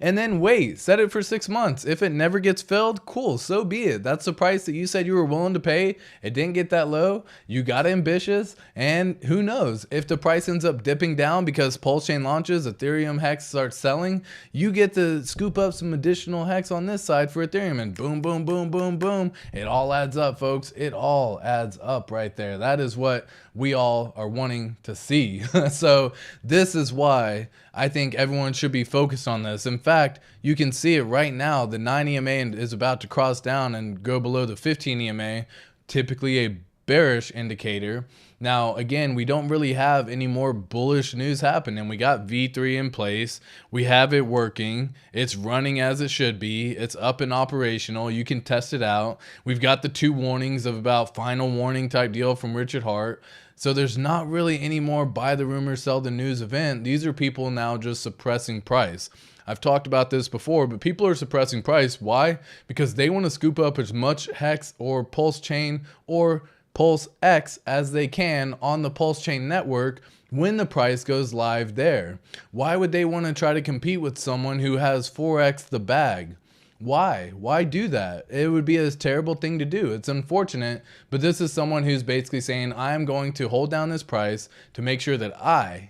And then wait, set it for 6 months. If it never gets filled, cool, so be it. That's the price that you said you were willing to pay. It didn't get that low. You got ambitious, and who knows? If the price ends up dipping down because PulseChain launches, Ethereum Hex starts selling, you get to scoop up some additional Hex on this side for Ethereum, and boom, boom, boom, boom, boom. It all adds up, folks. It all adds up right there. That is what we all are wanting to see. So this is why I think everyone should be focused on this. In fact, you can see it right now. The 9 EMA is about to cross down and go below the 15 EMA. Typically a bearish indicator. Now, again, we don't really have any more bullish news happening. We got V3 in place. We have it working. It's running as it should be. It's up and operational. You can test it out. We've got the 2 warnings of about final warning type deal from Richard Hart. So there's not really any more buy the rumor, sell the news event. These are people now just suppressing price. I've talked about this before, but people are suppressing price. Why? Because they want to scoop up as much Hex or PulseChain or PulseX as they can on the PulseChain network when the price goes live there. Why would they want to try to compete with someone who has 4x the bag? Why? Why do that? It would be a terrible thing to do. It's unfortunate, but this is someone who's basically saying, I am going to hold down this price to make sure that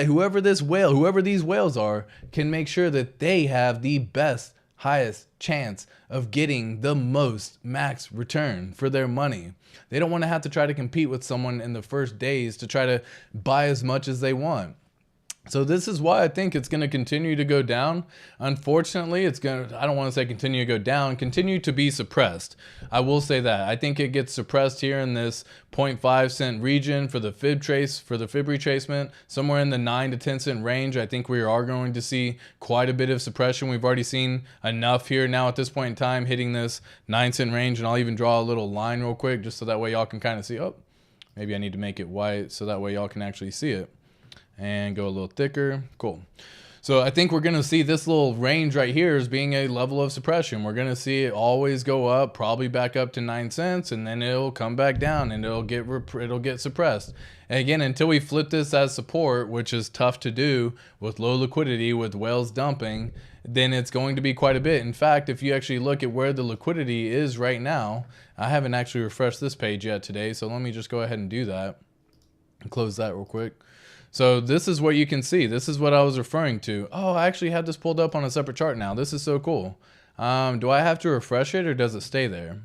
whoever these whales are, can make sure that they have the best, highest chance of getting the most max return for their money. They don't want to have to try to compete with someone in the first days to try to buy as much as they want. So this is why I think it's going to continue to go down. Unfortunately, I don't want to say continue to go down, continue to be suppressed. I will say that. I think it gets suppressed here in this 0.5 cent region for the fib retracement, somewhere in the 9 to 10 cent range. I think we are going to see quite a bit of suppression. We've already seen enough here now at this point in time hitting this 9 cent range, and I'll even draw a little line real quick just so that way y'all can kind of see. Oh, maybe I need to make it white so that way y'all can actually see it. And go a little thicker. Cool. So I think we're going to see this little range right here as being a level of suppression. We're going to see it always go up, probably back up to 9 cents, and then it'll come back down and it'll get suppressed. And again, until we flip this as support, which is tough to do with low liquidity, with whales dumping, then it's going to be quite a bit. In fact, if you actually look at where the liquidity is right now, I haven't actually refreshed this page yet today, so let me just go ahead and do that and close that real quick. So this is what you can see. This is what I was referring to. Oh, I actually have this pulled up on a separate chart now. This is so cool. Do I have to refresh it or does it stay there?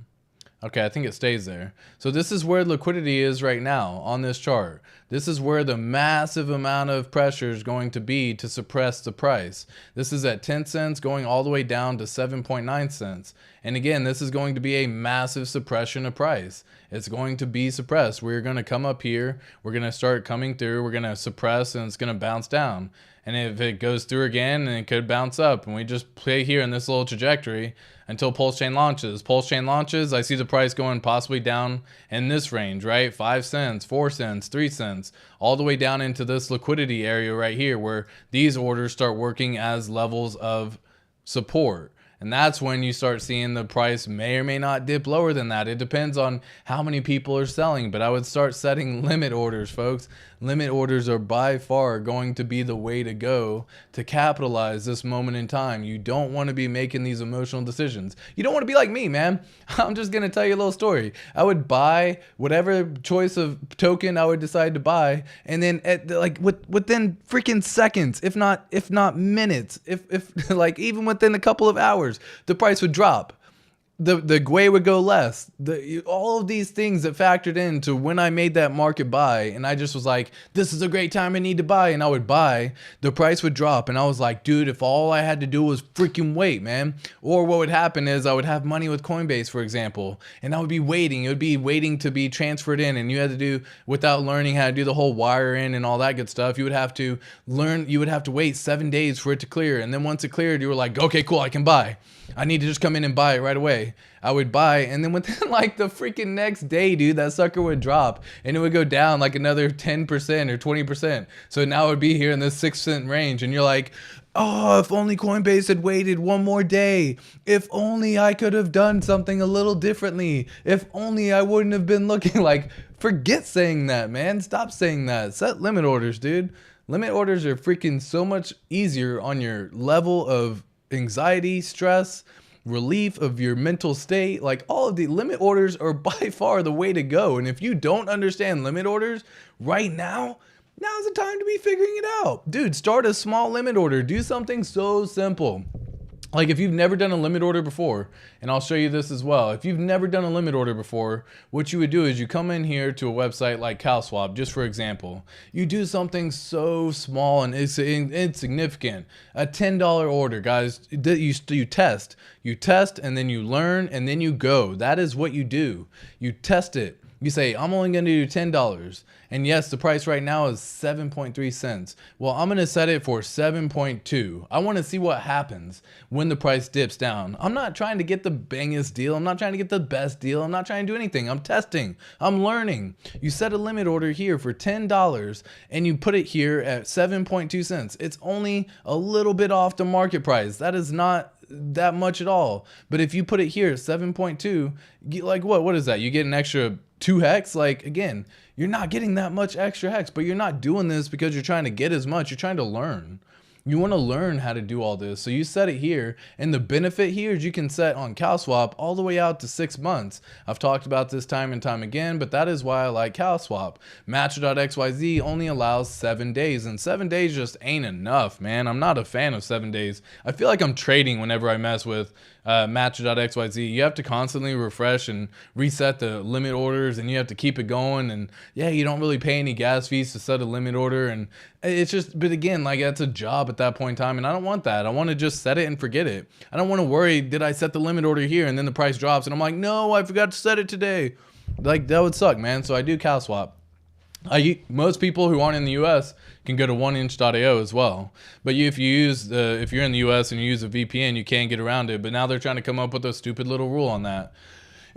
Okay, I think it stays there. So this is where liquidity is right now on this chart. This is where the massive amount of pressure is going to be to suppress the price. This is at 10 cents going all the way down to 7.9 cents. And again, this is going to be a massive suppression of price. It's going to be suppressed. We're going to come up here. We're going to start coming through. We're going to suppress and it's going to bounce down. And if it goes through again, then it could bounce up. And we just play here in this little trajectory until PulseChain launches. PulseChain launches, I see the price going possibly down in this range, right? 5 cents, 4 cents, 3 cents, all the way down into this liquidity area right here where these orders start working as levels of support. And that's when you start seeing the price may or may not dip lower than that. It depends on how many people are selling, but I would start setting limit orders, folks. Limit orders are by far going to be the way to go to capitalize this moment in time. You don't want to be making these emotional decisions. You don't want to be like me, man. I'm just going to tell you a little story. I would buy whatever choice of token I would decide to buy, and then within freaking seconds, if not minutes, if like even within a couple of hours, the price would drop. The GWE would go less. All of these things that factored into when I made that market buy, and I just was like, this is a great time I need to buy, and I would buy, the price would drop, and I was like, dude, if all I had to do was freaking wait, man. Or what would happen is I would have money with Coinbase, for example, and I would be waiting. It would be waiting to be transferred in, and you had to do, without learning how to do the whole wire in and all that good stuff, you would have to wait 7 days for it to clear, and then once it cleared, you were like, okay, cool, I can buy. I need to just come in and buy it right away. I would buy, and then within like the freaking next day, dude, that sucker would drop and it would go down like another 10% or 20%. So now it would be here in this 6 cent range, and you're like, oh, if only Coinbase had waited one more day. If only I could have done something a little differently. If only I wouldn't have been looking. Like, forget saying that, man. Stop saying that. Set limit orders, dude. Limit orders are freaking so much easier on your level of anxiety, stress, relief of your mental state. Like, all of the limit orders are by far the way to go. And if you don't understand limit orders right now, now's the time to be figuring it out. Dude, start a small limit order. Do something so simple. Like if you've never done a limit order before, and I'll show you this as well. If you've never done a limit order before, what you would do is you come in here to a website like CalSwap, just for example. You do something so small and it's insignificant. A $10 order, guys. You test, and then you learn, and then you go. That is what you do. You test it. You say, I'm only going to do $10. And yes, the price right now is 7.3 cents. Well, I'm going to set it for 7.2. I want to see what happens when the price dips down. I'm not trying to get the bangest deal. I'm not trying to get the best deal. I'm not trying to do anything. I'm testing. I'm learning. You set a limit order here for $10 and you put it here at 7.2 cents. It's only a little bit off the market price. That is not that much at all. But if you put it here, 7.2, like what is that? You get an extra 2 hex. Like, again, you're not getting that much extra hex, but you're not doing this because you're trying to get as much. You're trying to learn. You want to learn how to do all this. So you set it here, and the benefit here is you can set on CalSwap all the way out to 6 months. I've talked about this time and time again, but that is why I like CalSwap. Match.xyz only allows 7 days, and 7 days just ain't enough, man. I'm not a fan of 7 days. I feel like I'm trading whenever I mess with Match.xyz. You have to constantly refresh and reset the limit orders, and you have to keep it going. And yeah, you don't really pay any gas fees to set a limit order. And it's just, but again, like that's a job at that point in time. And I don't want that. I want to just set it and forget it. I don't want to worry, did I set the limit order here? And then the price drops and I'm like, no, I forgot to set it today. Like that would suck, man. So I do CalSwap. Most people who aren't in the US can go to 1inch.io as well. But if you're in the US and you use a VPN, you can't get around it. But now they're trying to come up with a stupid little rule on that.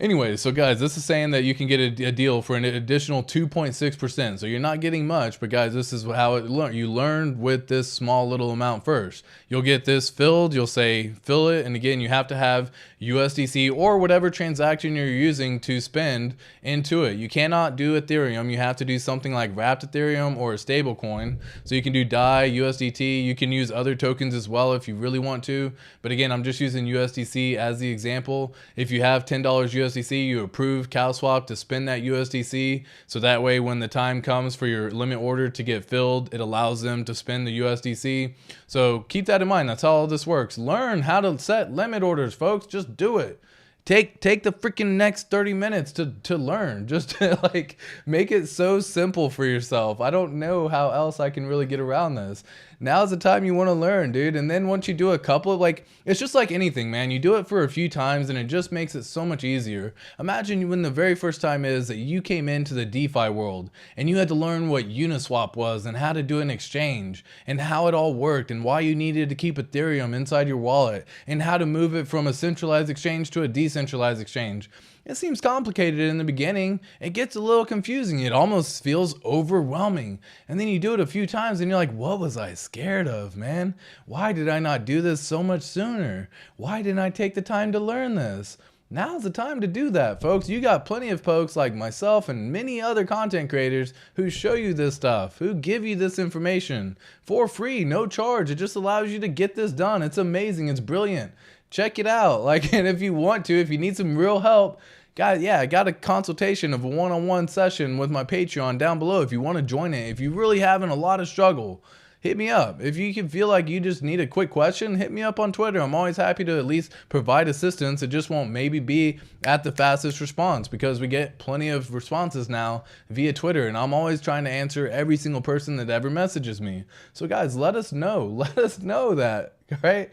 Anyway, so guys, this is saying that you can get a deal for an additional 2.6%. So you're not getting much, but guys, this is how you learn with this small little amount first. You'll get this filled, you'll say fill it, and again, you have to have USDC or whatever transaction you're using to spend into it. You cannot do Ethereum. You have to do something like wrapped Ethereum or a stable coin. So you can do DAI, USDT. You can use other tokens as well if you really want to. But again, I'm just using USDC as the example. If you have $10 USDC, you approve CalSwap to spend that USDC. So that way, when the time comes for your limit order to get filled, it allows them to spend the USDC. So keep that in mind. That's how all this works. Learn how to set limit orders, folks. Just do it. Take the freaking next 30 minutes to learn. Just to, like, make it so simple for yourself. I don't know how else I can really get around this. Now's the time you want to learn, dude. And then once you do a couple of, like, it's just like anything, man. You do it for a few times and it just makes it so much easier. Imagine when the very first time is that you came into the DeFi world and you had to learn what Uniswap was and how to do an exchange and how it all worked and why you needed to keep Ethereum inside your wallet and how to move it from a centralized exchange to a decentralized exchange. It seems complicated in the beginning. It gets a little confusing. It almost feels overwhelming. And then you do it a few times and you're like, what was I scared of, man? Why did I not do this so much sooner? Why didn't I take the time to learn this? Now's the time to do that, folks. You got plenty of folks like myself and many other content creators who show you this stuff, who give you this information for free, no charge. It just allows you to get this done. It's amazing. It's brilliant. Check it out. Like, and if you want to, if you need some real help, guys, yeah, I got a consultation of a one-on-one session with my Patreon down below. If you want to join it, if you're really having a lot of struggle, hit me up. If you can feel like you just need a quick question, hit me up on Twitter. I'm always happy to at least provide assistance. It just won't maybe be at the fastest response because we get plenty of responses now via Twitter. And I'm always trying to answer every single person that ever messages me. So guys, let us know. Let us know that, right?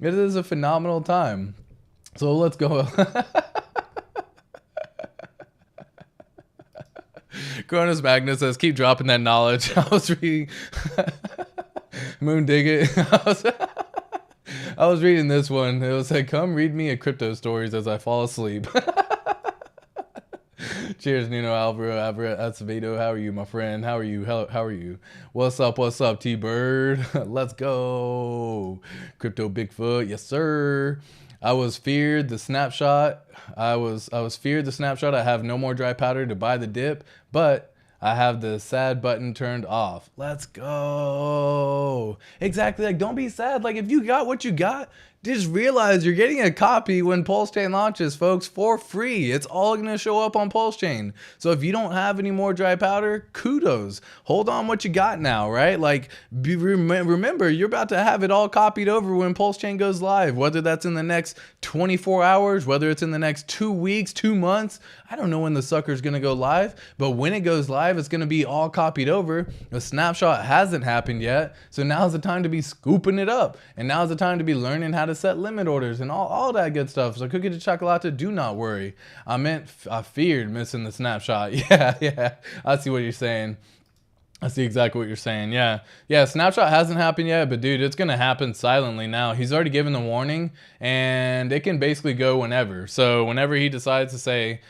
It is a phenomenal time. So let's go. Cronus Magnus says, keep dropping that knowledge. I was reading Moon Dig It. I was reading this one. It was like, come read me a crypto stories as I fall asleep. Cheers, Nino Alvaro, Acevedo. How are you, my friend? How are you? How are you? What's up, T-Bird? Let's go. Crypto Bigfoot. Yes, sir. I was feared the snapshot. I was feared the snapshot. I have no more dry powder to buy the dip, but I have the sad button turned off. Let's go. Exactly. Like, don't be sad. Like, if you got what you got, Just realize you're getting a copy when PulseChain launches, folks, for free. It's all going to show up on PulseChain. So if you don't have any more dry powder, kudos. Hold on what you got now, right? Like, remember, you're about to have it all copied over when PulseChain goes live, whether that's in the next 24 hours, whether it's in the next 2 weeks, 2 months. I don't know when the sucker's going to go live, but when it goes live, it's going to be all copied over. The snapshot hasn't happened yet, so now's the time to be scooping it up, and now's the time to be learning how to set limit orders and all that good stuff. So cookie to chocolate, do not worry. I feared missing the snapshot. Yeah, I see what you're saying. I see exactly what you're saying. Yeah, snapshot hasn't happened yet, but dude, it's gonna happen silently now. He's already given the warning, and it can basically go whenever. So whenever he decides to say,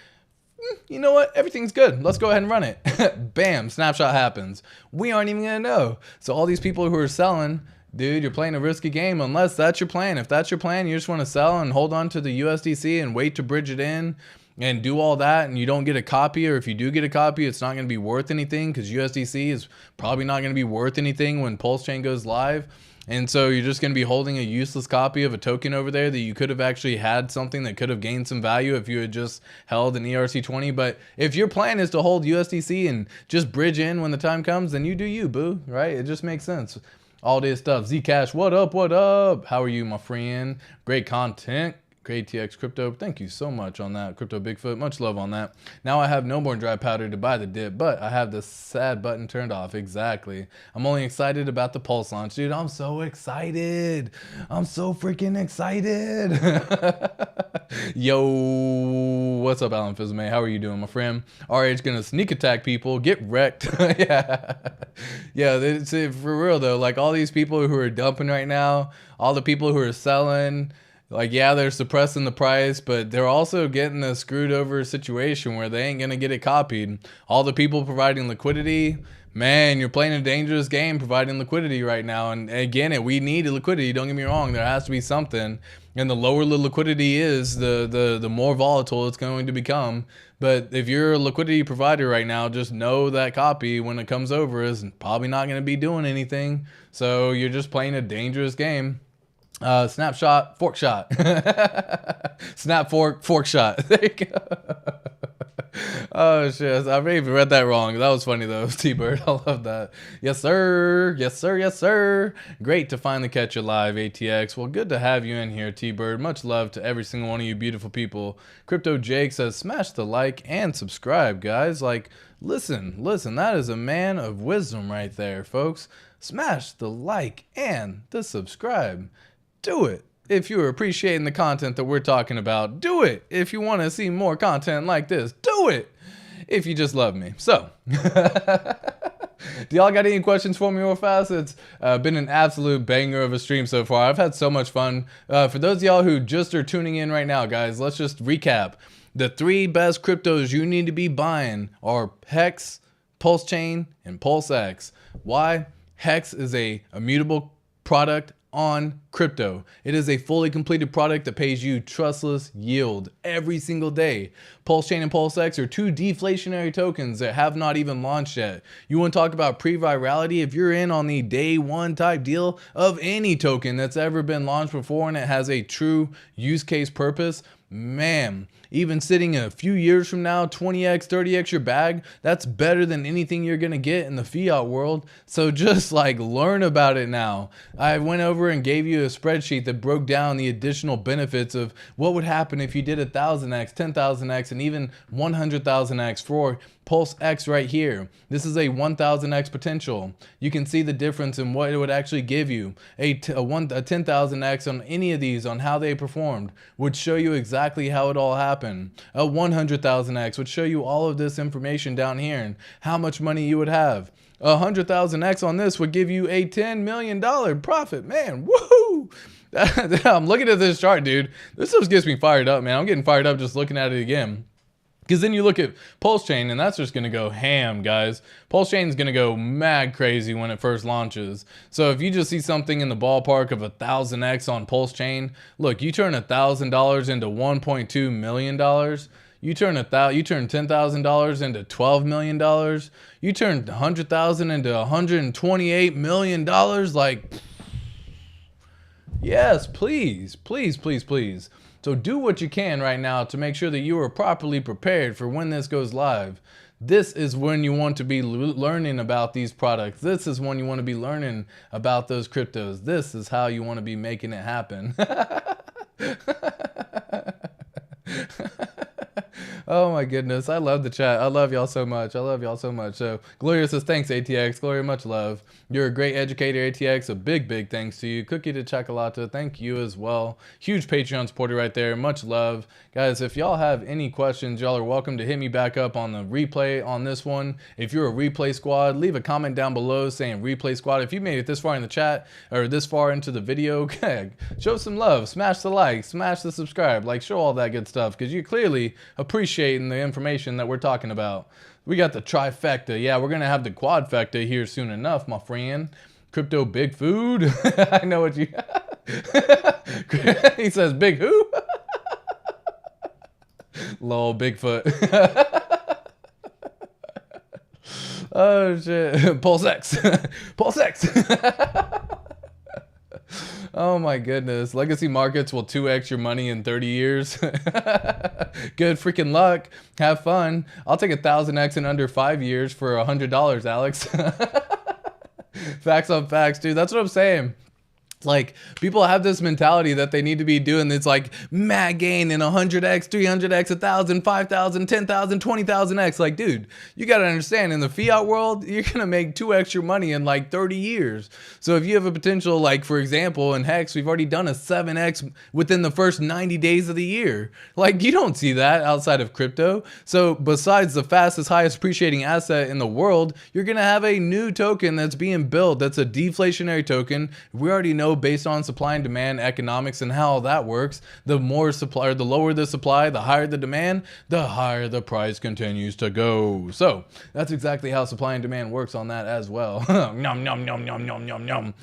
you know what, everything's good, let's go ahead and run it. Bam, snapshot happens. We aren't even gonna know. So all these people who are selling, dude, you're playing a risky game unless that's your plan. If that's your plan, you just want to sell and hold on to the USDC and wait to bridge it in and do all that, and you don't get a copy, or if you do get a copy, it's not going to be worth anything because USDC is probably not going to be worth anything when PulseChain goes live. And so you're just going to be holding a useless copy of a token over there that you could have actually had something that could have gained some value if you had just held an ERC20. But if your plan is to hold USDC and just bridge in when the time comes, then you do you, boo, right? It just makes sense. All this stuff. Zcash, what up, what up? How are you, my friend? Great content. Great TX Crypto. Thank you so much on that. Crypto Bigfoot, much love on that. Now I have no more dry powder to buy the dip, but I have the sad button turned off. Exactly. I'm only excited about the Pulse launch. Dude, I'm so excited. I'm so freaking excited. Yo, what's up, Alan Fizme? How are you doing, my friend? RH gonna sneak attack people. Get wrecked. Yeah, for real though, like all these people who are dumping right now, all the people who are selling, like, yeah, they're suppressing the price, but they're also getting a screwed over situation where they ain't going to get it copied. All the people providing liquidity, man, you're playing a dangerous game providing liquidity right now. And again, we need liquidity. Don't get me wrong. There has to be something. And the lower the liquidity is, the more volatile it's going to become. But if you're a liquidity provider right now, just know that copy when it comes over is probably not going to be doing anything. So you're just playing a dangerous game. Snapshot, fork shot. Snap, fork shot. There you go. Oh shit, I may have read that wrong. That was funny though, T-Bird. I love that. Yes sir, yes sir, yes sir. Great to finally catch you live, ATX. Well, good to have you in here, T-Bird. Much love to every single one of you beautiful people. Crypto Jake says, smash the like and subscribe, guys. Like, listen, that is a man of wisdom right there, folks. Smash the like and the subscribe. Do it if you're appreciating the content that we're talking about. Do it if you want to see more content like this. Do it if you just love me. So, do y'all got any questions for me real fast? It's been an absolute banger of a stream so far. I've had so much fun. For those of y'all who just are tuning in right now, guys, let's just recap. The 3 best cryptos you need to be buying are Hex, PulseChain, and PulseX. Why? Hex is a immutable product on crypto. It is a fully completed product that pays you trustless yield every single day. PulseChain and PulseX are 2 deflationary tokens that have not even launched yet. You want to talk about pre-virality? If you're in on the day one type deal of any token that's ever been launched before and it has a true use case purpose, man, even sitting a few years from now, 20x, 30x your bag, that's better than anything you're going to get in the fiat world. So just like learn about it now. I went over and gave you a spreadsheet that broke down the additional benefits of what would happen if you did 1,000x, 10,000x, and even 100,000x for PulseX right here. This is a 1,000x potential. You can see the difference in what it would actually give you. A 10,000x on any of these, on how they performed, would show you exactly how it all happened. A 100,000x would show you all of this information down here and how much money you would have. 100,000x on this would give you a $10 million profit. Man, woohoo! I'm looking at this chart, dude. This just gets me fired up, man. I'm getting fired up just looking at it again. Because then you look at PulseChain, and that's just going to go ham, guys. PulseChain is going to go mad crazy when it first launches. So if you just see something in the ballpark of 1,000x on PulseChain, look, you turn $1,000 into $1.2 million. You turn $10,000 into $12 million. You turn 100,000 into $128 million. Like, Yes, please, please, please, please. So do what you can right now to make sure that you are properly prepared for when this goes live. This is when you want to be learning about these products. This is when you want to be learning about those cryptos. This is how you want to be making it happen. Oh my goodness. I love the chat. I love y'all so much. I love y'all so much. So Gloria says, thanks ATX. Gloria, much love. You're a great educator, ATX. A big, big thanks to you. Cookie to Chocolata, thank you as well. Huge Patreon supporter right there. Much love. Guys, if y'all have any questions, y'all are welcome to hit me back up on the replay on this one. If you're a replay squad, leave a comment down below saying replay squad. If you made it this far in the chat or this far into the video, show some love. Smash the like, smash the subscribe, like show all that good stuff because you clearly appreciating the information that we're talking about. We got the trifecta. Yeah, we're gonna have the quadfecta here soon enough, my friend. Crypto big food. I know what you he says big who? Lol, Bigfoot. Oh shit. PulseX. PulseX. Oh my goodness. Legacy markets will 2x your money in 30 years. Good freaking luck. Have fun. I'll take 1,000x in under 5 years for $100, Alex. Facts on facts, dude. That's what I'm saying. Like, people have this mentality that they need to be doing this like mad gain in 100x, 300x, 1,000, 5,000, 10,000, 20,000x. Like, dude, you got to understand, in the fiat world, you're going to make 2x your money in like 30 years. So if you have a potential, like, for example, in Hex, we've already done a 7x within the first 90 days of the year. Like, you don't see that outside of crypto. So besides the fastest, highest appreciating asset in the world, you're going to have a new token that's being built. That's a deflationary token. We already know based on supply and demand economics and how that works, the more supply, or the lower the supply, the higher the demand, the higher the price continues to go. So that's exactly how supply and demand works on that as well. Nom nom nom nom nom nom nom.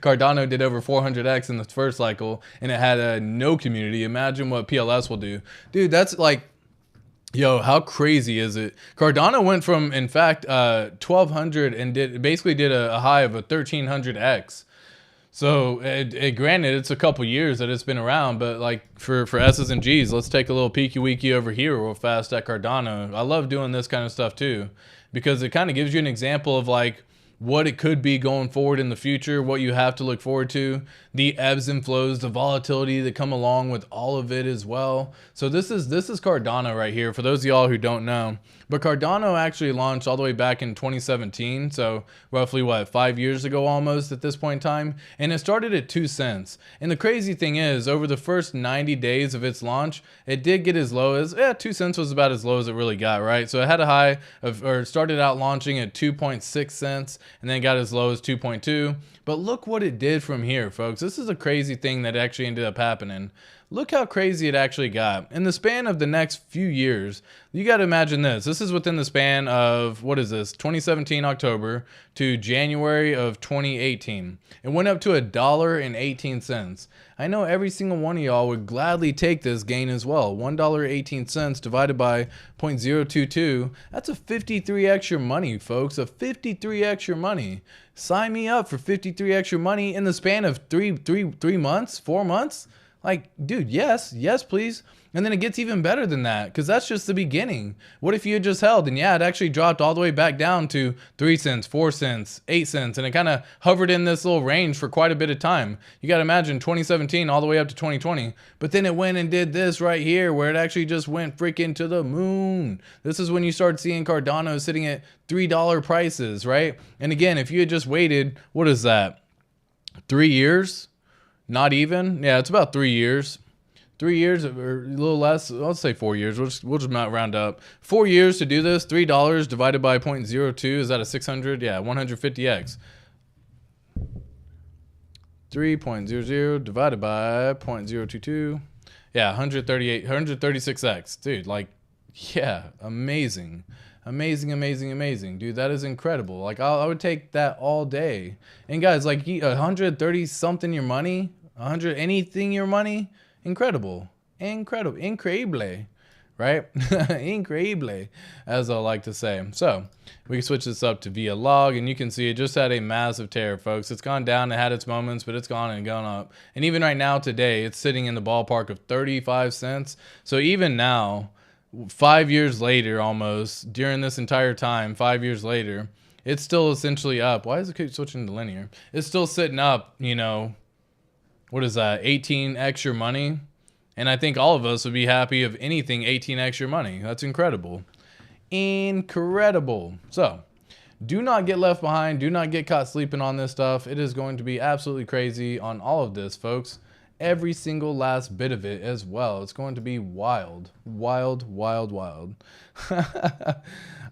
Cardano did over 400x in the first cycle and it had no community. Imagine what PLS will do. Dude, that's like, yo, how crazy is it? Cardano went from, in fact, 1,200 and basically did a high of a 1,300x. So, granted, it's a couple years that it's been around, but like for S's and G's, let's take a little peeky weeky over here real fast at Cardano. I love doing this kind of stuff too, because it kind of gives you an example of like what it could be going forward in the future, what you have to look forward to, the ebbs and flows, the volatility that come along with all of it as well. So this is Cardano right here, for those of y'all who don't know. But Cardano actually launched all the way back in 2017, so roughly what, 5 years ago almost at this point in time, and it started at 2 cents. And the crazy thing is, over the first 90 days of its launch, it did get as low as, 2 cents was about as low as it really got, right? So it had a high of, or started out launching at 2.6 cents, and then got as low as 2.2. But look what it did from here, folks. This is a crazy thing that actually ended up happening. Look how crazy it actually got. In the span of the next few years, you got to imagine this. This is within the span of, what is this, 2017 October to January of 2018. It went up to $1.18. I know every single one of y'all would gladly take this gain as well. $1.18 divided by 0.022. That's a 53x your money, folks. A 53x your money. Sign me up for 53x your money in the span of 3 months, 4 months. Like, dude, yes, please. And then it gets even better than that, because that's just the beginning. What if you had just held and yeah, it actually dropped all the way back down to 3 cents, 4 cents, 8 cents, and it kind of hovered in this little range for quite a bit of time. You got to imagine 2017 all the way up to 2020. But then it went and did this right here where it actually just went freaking to the moon. This is when you start seeing Cardano sitting at $3 prices, right? And again, if you had just waited, what is that? 3 years? Not even? Yeah, it's about 3 years. 3 years or a little less. Let's say 4 years. We'll just not round up. 4 years to do this. $3 divided by 0.02. Is that a 600? Yeah, 150x. 3.00 divided by 0.022. Yeah, 136x. Dude, like, yeah, amazing. Amazing. Dude, that is incredible. Like, I would take that all day. And guys, like, 130 something your money, 100 anything your money, incredible, incredible, right? Increíble, as I like to say. So we can switch this up to via log, and you can see it just had a massive tear, folks. It's gone down, it had its moments, but it's gone and gone up. And even right now today, it's sitting in the ballpark of 35 cents. So even now, 5 years later, almost during this entire time, 5 years later, it's still essentially up. Why does it keep switching to linear? It's still sitting up, you know, what is that, 18x your money? And I think all of us would be happy of anything 18x your money. That's incredible. Incredible. So do not get left behind. Do not get caught sleeping on this stuff. It is going to be absolutely crazy on all of this, folks. Every single last bit of it as well. It's going to be wild. Wild, wild, wild.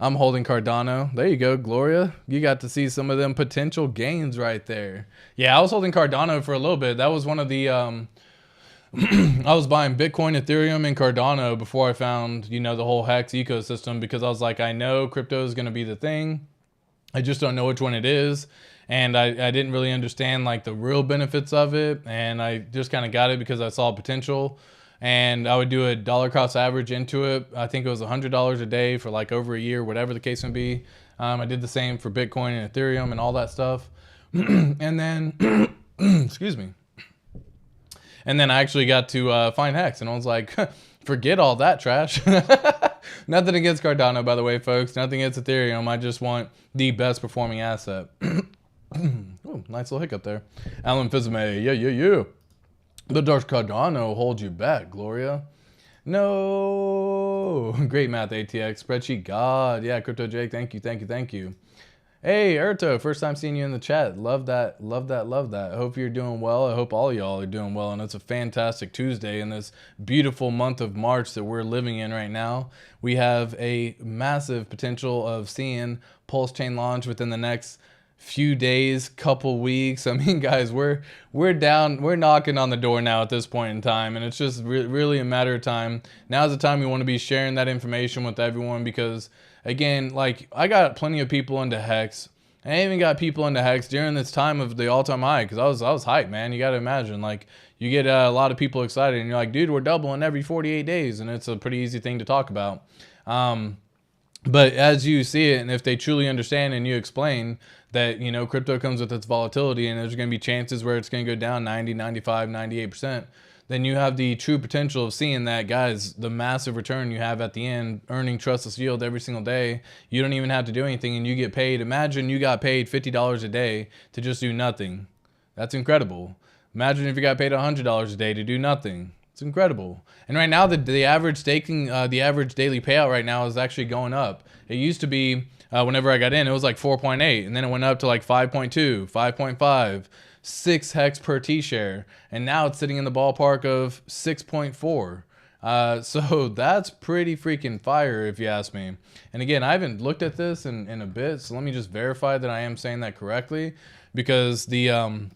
I'm holding Cardano. There you go, Gloria. You got to see some of them potential gains right there. Yeah, I was holding Cardano for a little bit. That was one of the... I was buying Bitcoin, Ethereum, and Cardano before I found, you know, the whole Hex ecosystem, because I was like, I know crypto is going to be the thing. I just don't know which one it is. And I didn't really understand like the real benefits of it. And I just kind of got it because I saw potential. And I would do a dollar cost average into it. I think it was $100 a day for like over a year, whatever the case may be. I did the same for Bitcoin and Ethereum and all that stuff. And then, excuse me. And then I actually got to find Hex, and I was like, forget all that trash. Nothing against Cardano, by the way, folks. Nothing against Ethereum. I just want the best performing asset. Ooh, nice little hiccup there. Alan Fizame, yeah. The Dark Cardano holds you back, Gloria. No. Great math, ATX. Spreadsheet God. Yeah, Crypto Jake, thank you. Hey, Erto, first time seeing you in the chat. Love that. I hope you're doing well. I hope all y'all are doing well, and it's a fantastic Tuesday in this beautiful month of March that we're living in right now. We have a massive potential of seeing PulseChain launch within the next few days, couple weeks. I mean, guys, we're knocking on the door now at this point in time, and it's just really a matter of time. Now's the time we want to be sharing that information with everyone, because again, like, I got plenty of people into Hex. I even got people into Hex during this time of the all-time high, because I was hyped, man. You got to imagine, like, you get a lot of people excited, and you're like, dude, we're doubling every 48 days, and it's a pretty easy thing to talk about. But as you see it, and if they truly understand and you explain that, you know, crypto comes with its volatility, and there's going to be chances where it's going to go down 90, 95, 98%, then you have the true potential of seeing that, guys, the massive return you have at the end, earning trustless yield every single day. You don't even have to do anything, and you get paid. Imagine you got paid $50 a day to just do nothing. That's incredible. Imagine if you got paid $100 a day to do nothing. It's incredible. And right now, the average staking, the average daily payout right now is actually going up. It used to be, whenever I got in, it was like 4.8, and then it went up to like 5.2, 5.5, 6 hex per T-share, and now it's sitting in the ballpark of 6.4. So that's pretty freaking fire, if you ask me. And again, I haven't looked at this in a bit, so let me just verify that I am saying that correctly, because the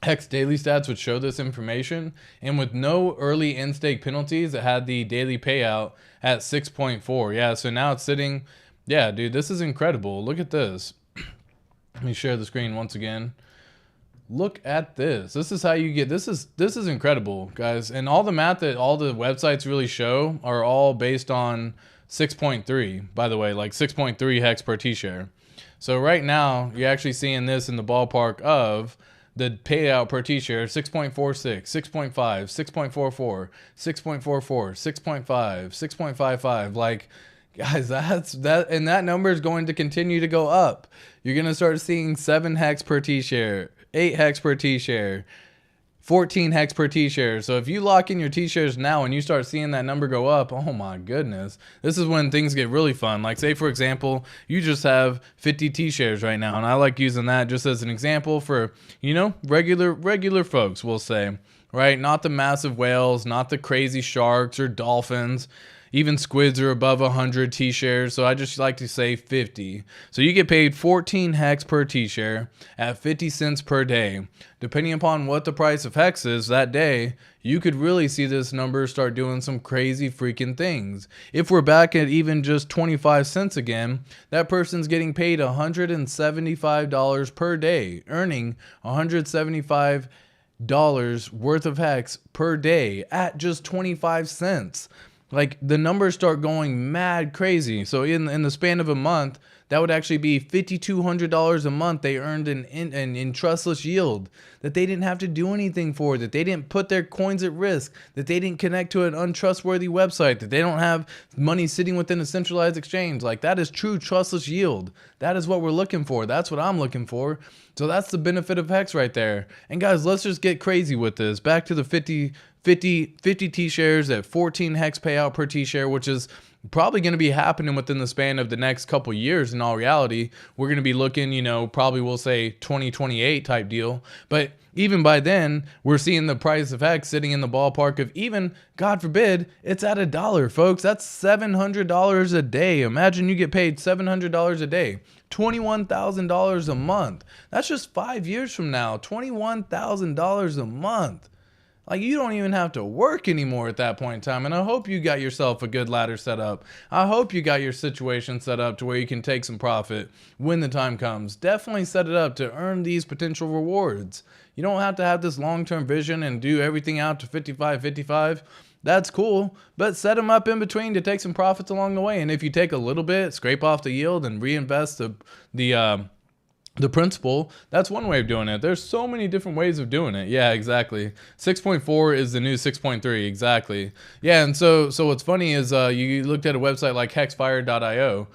Hex daily stats would show this information, and with no early in-stake penalties, it had the daily payout at 6.4. Yeah, so now it's sitting, yeah, dude, this is incredible. Look at this. Let me share the screen once again. Look at this. This is how you get, this is incredible, guys. And all the math that all the websites really show are all based on 6.3, by the way, like 6.3 hex per T-share. So right now, you're actually seeing this in the ballpark of the payout per T-share, 6.46, 6.5, 6.44, 6.44, 6.5, 6.55. Like, guys, and that number is going to continue to go up. You're going to start seeing 7 hex per T-share, 8 hex per T-share, 14 hex per T-share. So if you lock in your T-shares now and you start seeing that number go up, oh my goodness, this is when things get really fun. Like, say for example, you just have 50 T-shares right now, and I like using that just as an example for, you know, regular folks, we'll say, right? Not the massive whales, not the crazy sharks or dolphins. Even squids are above 100 T-shares, so I just like to say 50. So you get paid 14 hex per T-share at 50 cents per day. Depending upon what the price of hex is that day, you could really see this number start doing some crazy freaking things. If we're back at even just 25 cents again, that person's getting paid $175 per day, earning $175 worth of hex per day at just 25 cents. like the numbers start going mad crazy. So in the span of a month, that would actually be $5,200 a month they earned in trustless yield that they didn't have to do anything for, that they didn't put their coins at risk, that they didn't connect to an untrustworthy website, that they don't have money sitting within a centralized exchange. Like, that is true trustless yield. That is what we're looking for. That's what I'm looking for. So that's the benefit of Hex right there. And guys, let's just get crazy with this. Back to the 50 T-shares at 14 Hex payout per T-share, which is probably going to be happening within the span of the next couple years. In all reality, we're going to be looking, you know, probably we'll say 2028 type deal. But even by then, we're seeing the price of Hex sitting in the ballpark of, even, God forbid, it's at $1, folks. That's $700 a day. Imagine you get paid $700 a day. $21,000 a month. That's just 5 years from now. $21,000 a month. Like, you don't even have to work anymore at that point in time. And I hope you got yourself a good ladder set up. I hope you got your situation set up to where you can take some profit when the time comes. Definitely set it up to earn these potential rewards. You don't have to have this long-term vision and do everything out to 55. That's cool, but set them up in between to take some profits along the way. And if you take a little bit, scrape off the yield and reinvest the principal, that's one way of doing it. There's so many different ways of doing it. Yeah, exactly. 6.4 is the new 6.3. Exactly. Yeah, and so what's funny is you looked at a website like hexfire.io.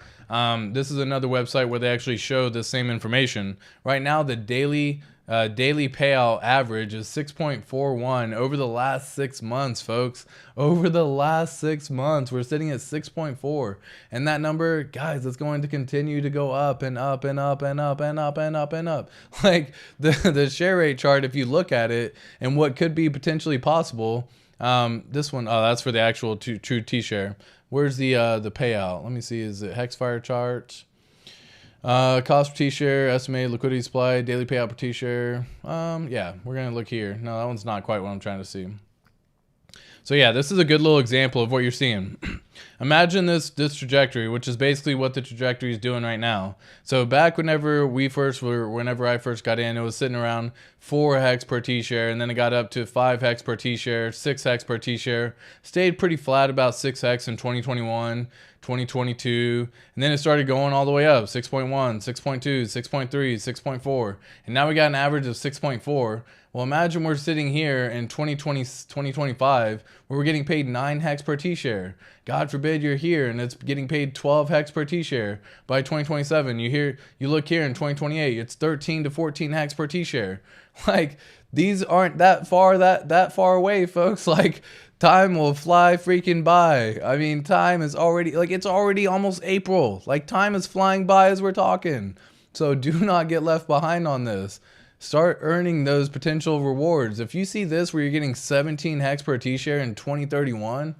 This is another website where they actually show the same information. Right now, the daily payout average is 6.41 over the last 6 months, folks. Over the last 6 months, we're sitting at 6.4, and that number, guys, is going to continue to go up and up and up and up and up and up and up. Like the share rate chart, if you look at it and what could be potentially possible, this one, oh, that's for the actual true T-share. Where's the payout? Let me see. Is it Hexfire chart? Cost per T-share, estimated liquidity supply, daily payout per T-share. Yeah, we're going to look here. No, that one's not quite what I'm trying to see. So yeah, this is a good little example of what you're seeing. Imagine this trajectory, which is basically what the trajectory is doing right now. So back whenever I first got in, it was sitting around 4 hex per T-share, and then it got up to 5 hex per T-share, 6 hex per T-share. Stayed pretty flat about 6 hex in 2021, 2022, and then it started going all the way up, 6.1, 6.2, 6.3, 6.4, and now we got an average of 6.4. Well, imagine we're sitting here in 2025 where we're getting paid 9 hex per T-share. God forbid you're here and it's getting paid 12 hex per T-share. By 2027, you look here in 2028, it's 13 to 14 hex per T-share. Like, these aren't that far away, folks. Like, time will fly freaking by. I mean, time is already, like, it's already almost April. Like, time is flying by as we're talking. So do not get left behind on this. Start earning those potential rewards. If you see this where you're getting 17 hex per T-share in 2031,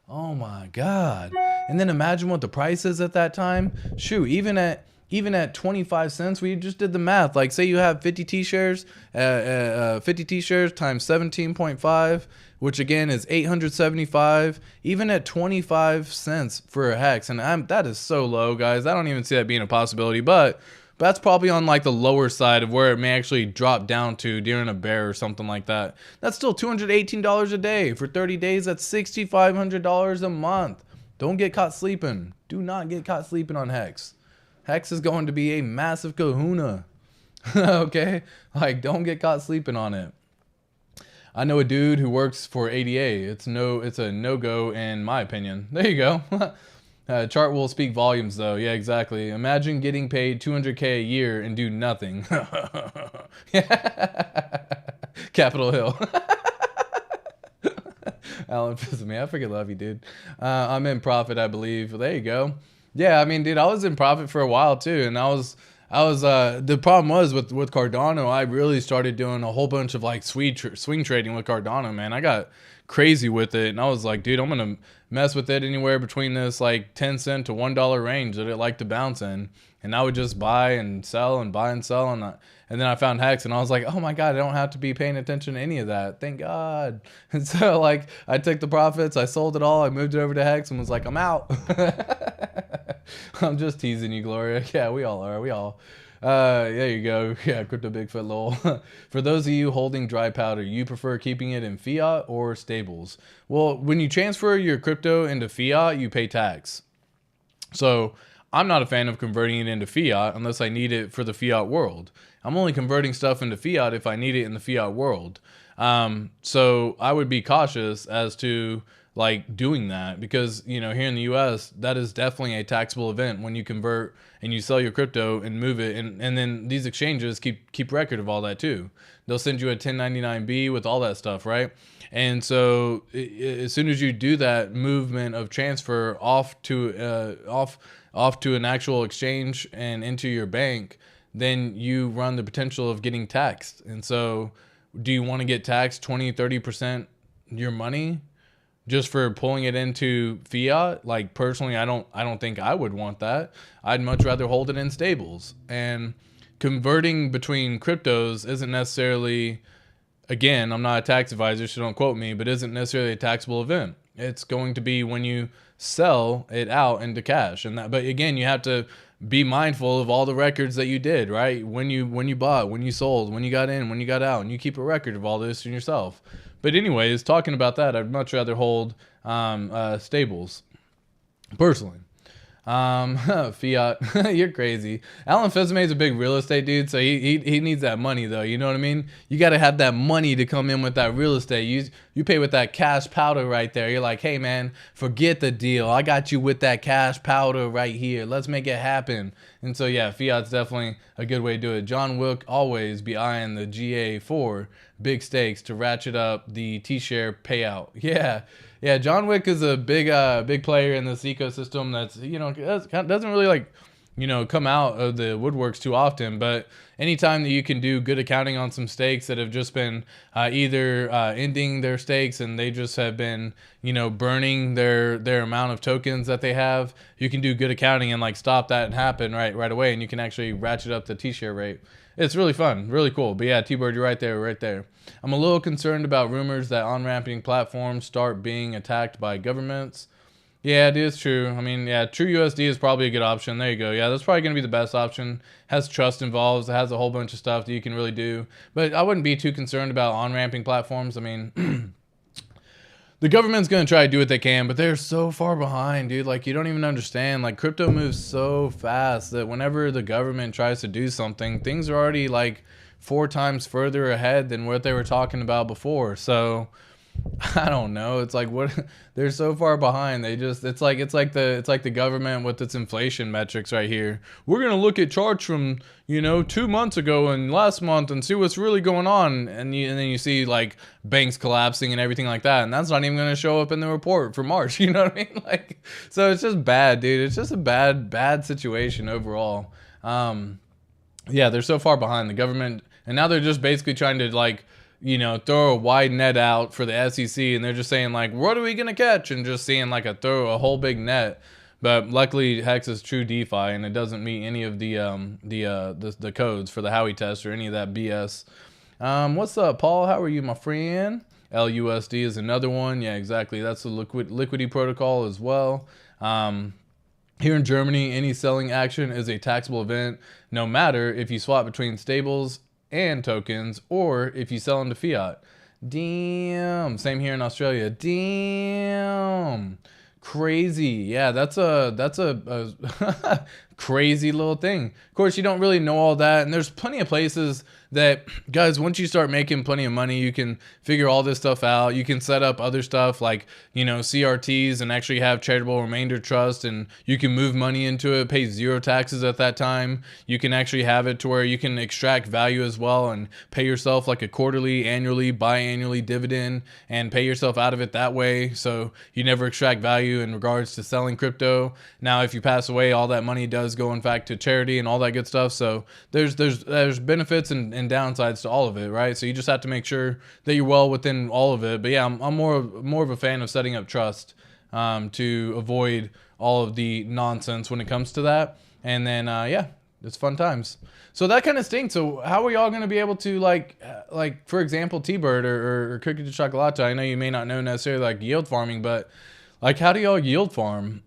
oh my God. And then imagine what the price is at that time. Shoot, even at 25 cents, we just did the math. Like, say you have 50 T-shares, 50 T-shares times 17.5, which again is 875, even at 25 cents for a hex. And that is so low, guys. I don't even see that being a possibility, but that's probably on like the lower side of where it may actually drop down to during a bear or something like that. That's still $218 a day. For 30 days, that's $6,500 a month. Don't get caught sleeping. Do not get caught sleeping on Hex. Hex is going to be a massive kahuna. Okay? Like, don't get caught sleeping on it. I know a dude who works for ADA. It's a no-go in my opinion. There you go. Chart will speak volumes though. Yeah, exactly. Imagine getting paid $200K a year and do nothing. Capitol Hill. Alan pissed me. I freaking love you, dude. I'm in profit, I believe. There you go. Yeah, I mean, dude, I was in profit for a while too, and I was the problem was with Cardano, I really started doing a whole bunch of like swing trading with Cardano, man. I got crazy with it, and I was like, dude, I'm gonna mess with it anywhere between this like 10 cent to $1 range that it liked to bounce in, and I would just buy and sell and buy and sell, and then I found Hex, and I was like, oh my God, I don't have to be paying attention to any of that, thank God. And so like I took the profits, I sold it all, I moved it over to Hex, and was like, I'm out. I'm just teasing you, Gloria. Yeah, we all are. There you go. Yeah, crypto Bigfoot lol. For those of you holding dry powder, you prefer keeping it in fiat or stables? Well, when you transfer your crypto into fiat, you pay tax. So I'm not a fan of converting it into fiat unless I need it for the fiat world. I'm only converting stuff into fiat if I need it in the fiat world. So I would be cautious as to like doing that because, you know, here in the US, that is definitely a taxable event when you convert and you sell your crypto and move it. And then these exchanges keep record of all that too. They'll send you a 1099B with all that stuff, right? And so as soon as you do that movement of transfer off to an actual exchange and into your bank, then you run the potential of getting taxed. And so do you want to get taxed 20-30% your money just for pulling it into fiat? Like personally, I don't think I would want that. I'd much rather hold it in stables. And converting between cryptos isn't necessarily, again, I'm not a tax advisor, so don't quote me, but isn't necessarily a taxable event. It's going to be when you sell it out into cash. And that, but again, you have to be mindful of all the records that you did, right? When you bought, when you sold, when you got in, when you got out, and you keep a record of all this in yourself. But anyways, talking about that, I'd much rather hold stables, personally. Fiat, you're crazy. Alan Fezme is a big real estate dude, so he needs that money though. You know what I mean? You got to have that money to come in with that real estate. You pay with that cash powder right there. You're like, hey man, forget the deal. I got you with that cash powder right here. Let's make it happen. And so yeah, fiat's definitely a good way to do it. John Wilk always be eyeing the GA4 big stakes to ratchet up the T-share payout. Yeah, John Wick is a big player in this ecosystem that's, you know, doesn't really like, you know, come out of the woodworks too often. But anytime that you can do good accounting on some stakes that have just been either ending their stakes and they just have been, you know, burning their amount of tokens that they have, you can do good accounting and like stop that and happen right away, and you can actually ratchet up the T-share rate. It's really fun, really cool. But yeah, T-Bird, you're right there. I'm a little concerned about rumors that on-ramping platforms start being attacked by governments. Yeah, it is true. I mean, yeah, True USD is probably a good option. There you go. Yeah, that's probably going to be the best option. Has trust involved. It has a whole bunch of stuff that you can really do. But I wouldn't be too concerned about on-ramping platforms. I mean, the government's going to try to do what they can, but they're so far behind, dude. Like, you don't even understand. Like, crypto moves so fast that whenever the government tries to do something, things are already, like, 4 times further ahead than what they were talking about before. So, I don't know. It's like, what? They're so far behind. It's like the government with its inflation metrics right here. We're going to look at charts from, you know, 2 months ago and last month and see what's really going on. And then you see like banks collapsing and everything like that. And that's not even going to show up in the report for March. You know what I mean? Like, so it's just bad, dude. It's just a bad situation overall. Yeah, they're so far behind the government. And now they're just basically trying to like, you know, throw a wide net out for the SEC, and they're just saying like, what are we gonna catch? And just seeing like throw a whole big net. But luckily, Hex is true DeFi, and it doesn't meet any of the codes for the Howey test or any of that BS. What's up, Paul? How are you, my friend? LUSD is another one. Yeah, exactly. That's the liquidity protocol as well. Here in Germany, any selling action is a taxable event, no matter if you swap between stables and tokens or if you sell into fiat. Damn. Same here in Australia. Damn. Crazy. Yeah, that's a crazy little thing. Of course, you don't really know all that, and there's plenty of places that, guys, once you start making plenty of money, you can figure all this stuff out. You can set up other stuff like, you know, CRTs and actually have charitable remainder trust, and you can move money into it, pay 0 taxes at that time. You can actually have it to where you can extract value as well and pay yourself like a quarterly, annually, biannually dividend and pay yourself out of it that way. So you never extract value in regards to selling crypto. Now, if you pass away, all that money does go in fact to charity and all that good stuff. So there's benefits and downsides to all of it, right? So you just have to make sure that you're well within all of it. But yeah, I'm more of a fan of setting up trust to avoid all of the nonsense when it comes to that. And then yeah, it's fun times. So that kind of stinks. So how are y'all going to be able to like for example, T-Bird or Cookie de Chocolate? I know you may not know necessarily like yield farming, but like how do y'all yield farm?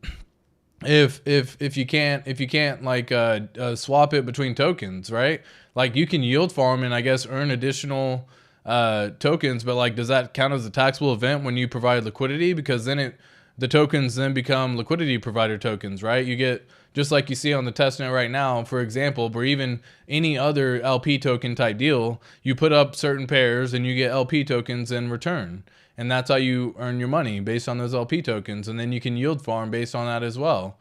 if you can't like swap it between tokens, right? Like you can yield farm and I guess earn additional tokens, but like does that count as a taxable event when you provide liquidity? Because then the tokens then become liquidity provider tokens, right? You get, just like you see on the testnet right now, for example, or even any other LP token type deal, you put up certain pairs and you get LP tokens in return. And that's how you earn your money, based on those LP tokens. And then you can yield farm based on that as well.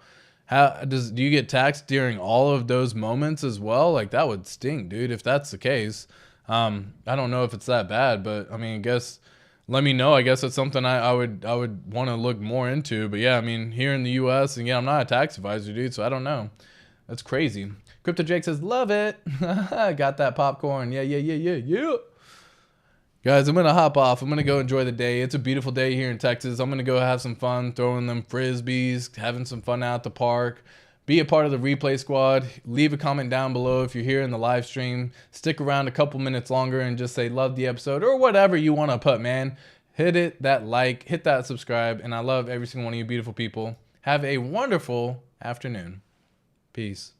Do you get taxed during all of those moments as well? Like that would stink, dude, if that's the case. I don't know if it's that bad, but I mean, I guess let me know. I guess it's something I would want to look more into. But yeah, I mean, here in the US, and yeah, I'm not a tax advisor, dude, so I don't know. That's crazy. Crypto Jake says, love it. Got that popcorn. Yeah. Guys, I'm going to hop off. I'm going to go enjoy the day. It's a beautiful day here in Texas. I'm going to go have some fun throwing them frisbees, having some fun out at the park. Be a part of the replay squad. Leave a comment down below if you're here in the live stream. Stick around a couple minutes longer and just say love the episode or whatever you want to put, man. Hit that like, hit that subscribe, and I love every single one of you beautiful people. Have a wonderful afternoon. Peace.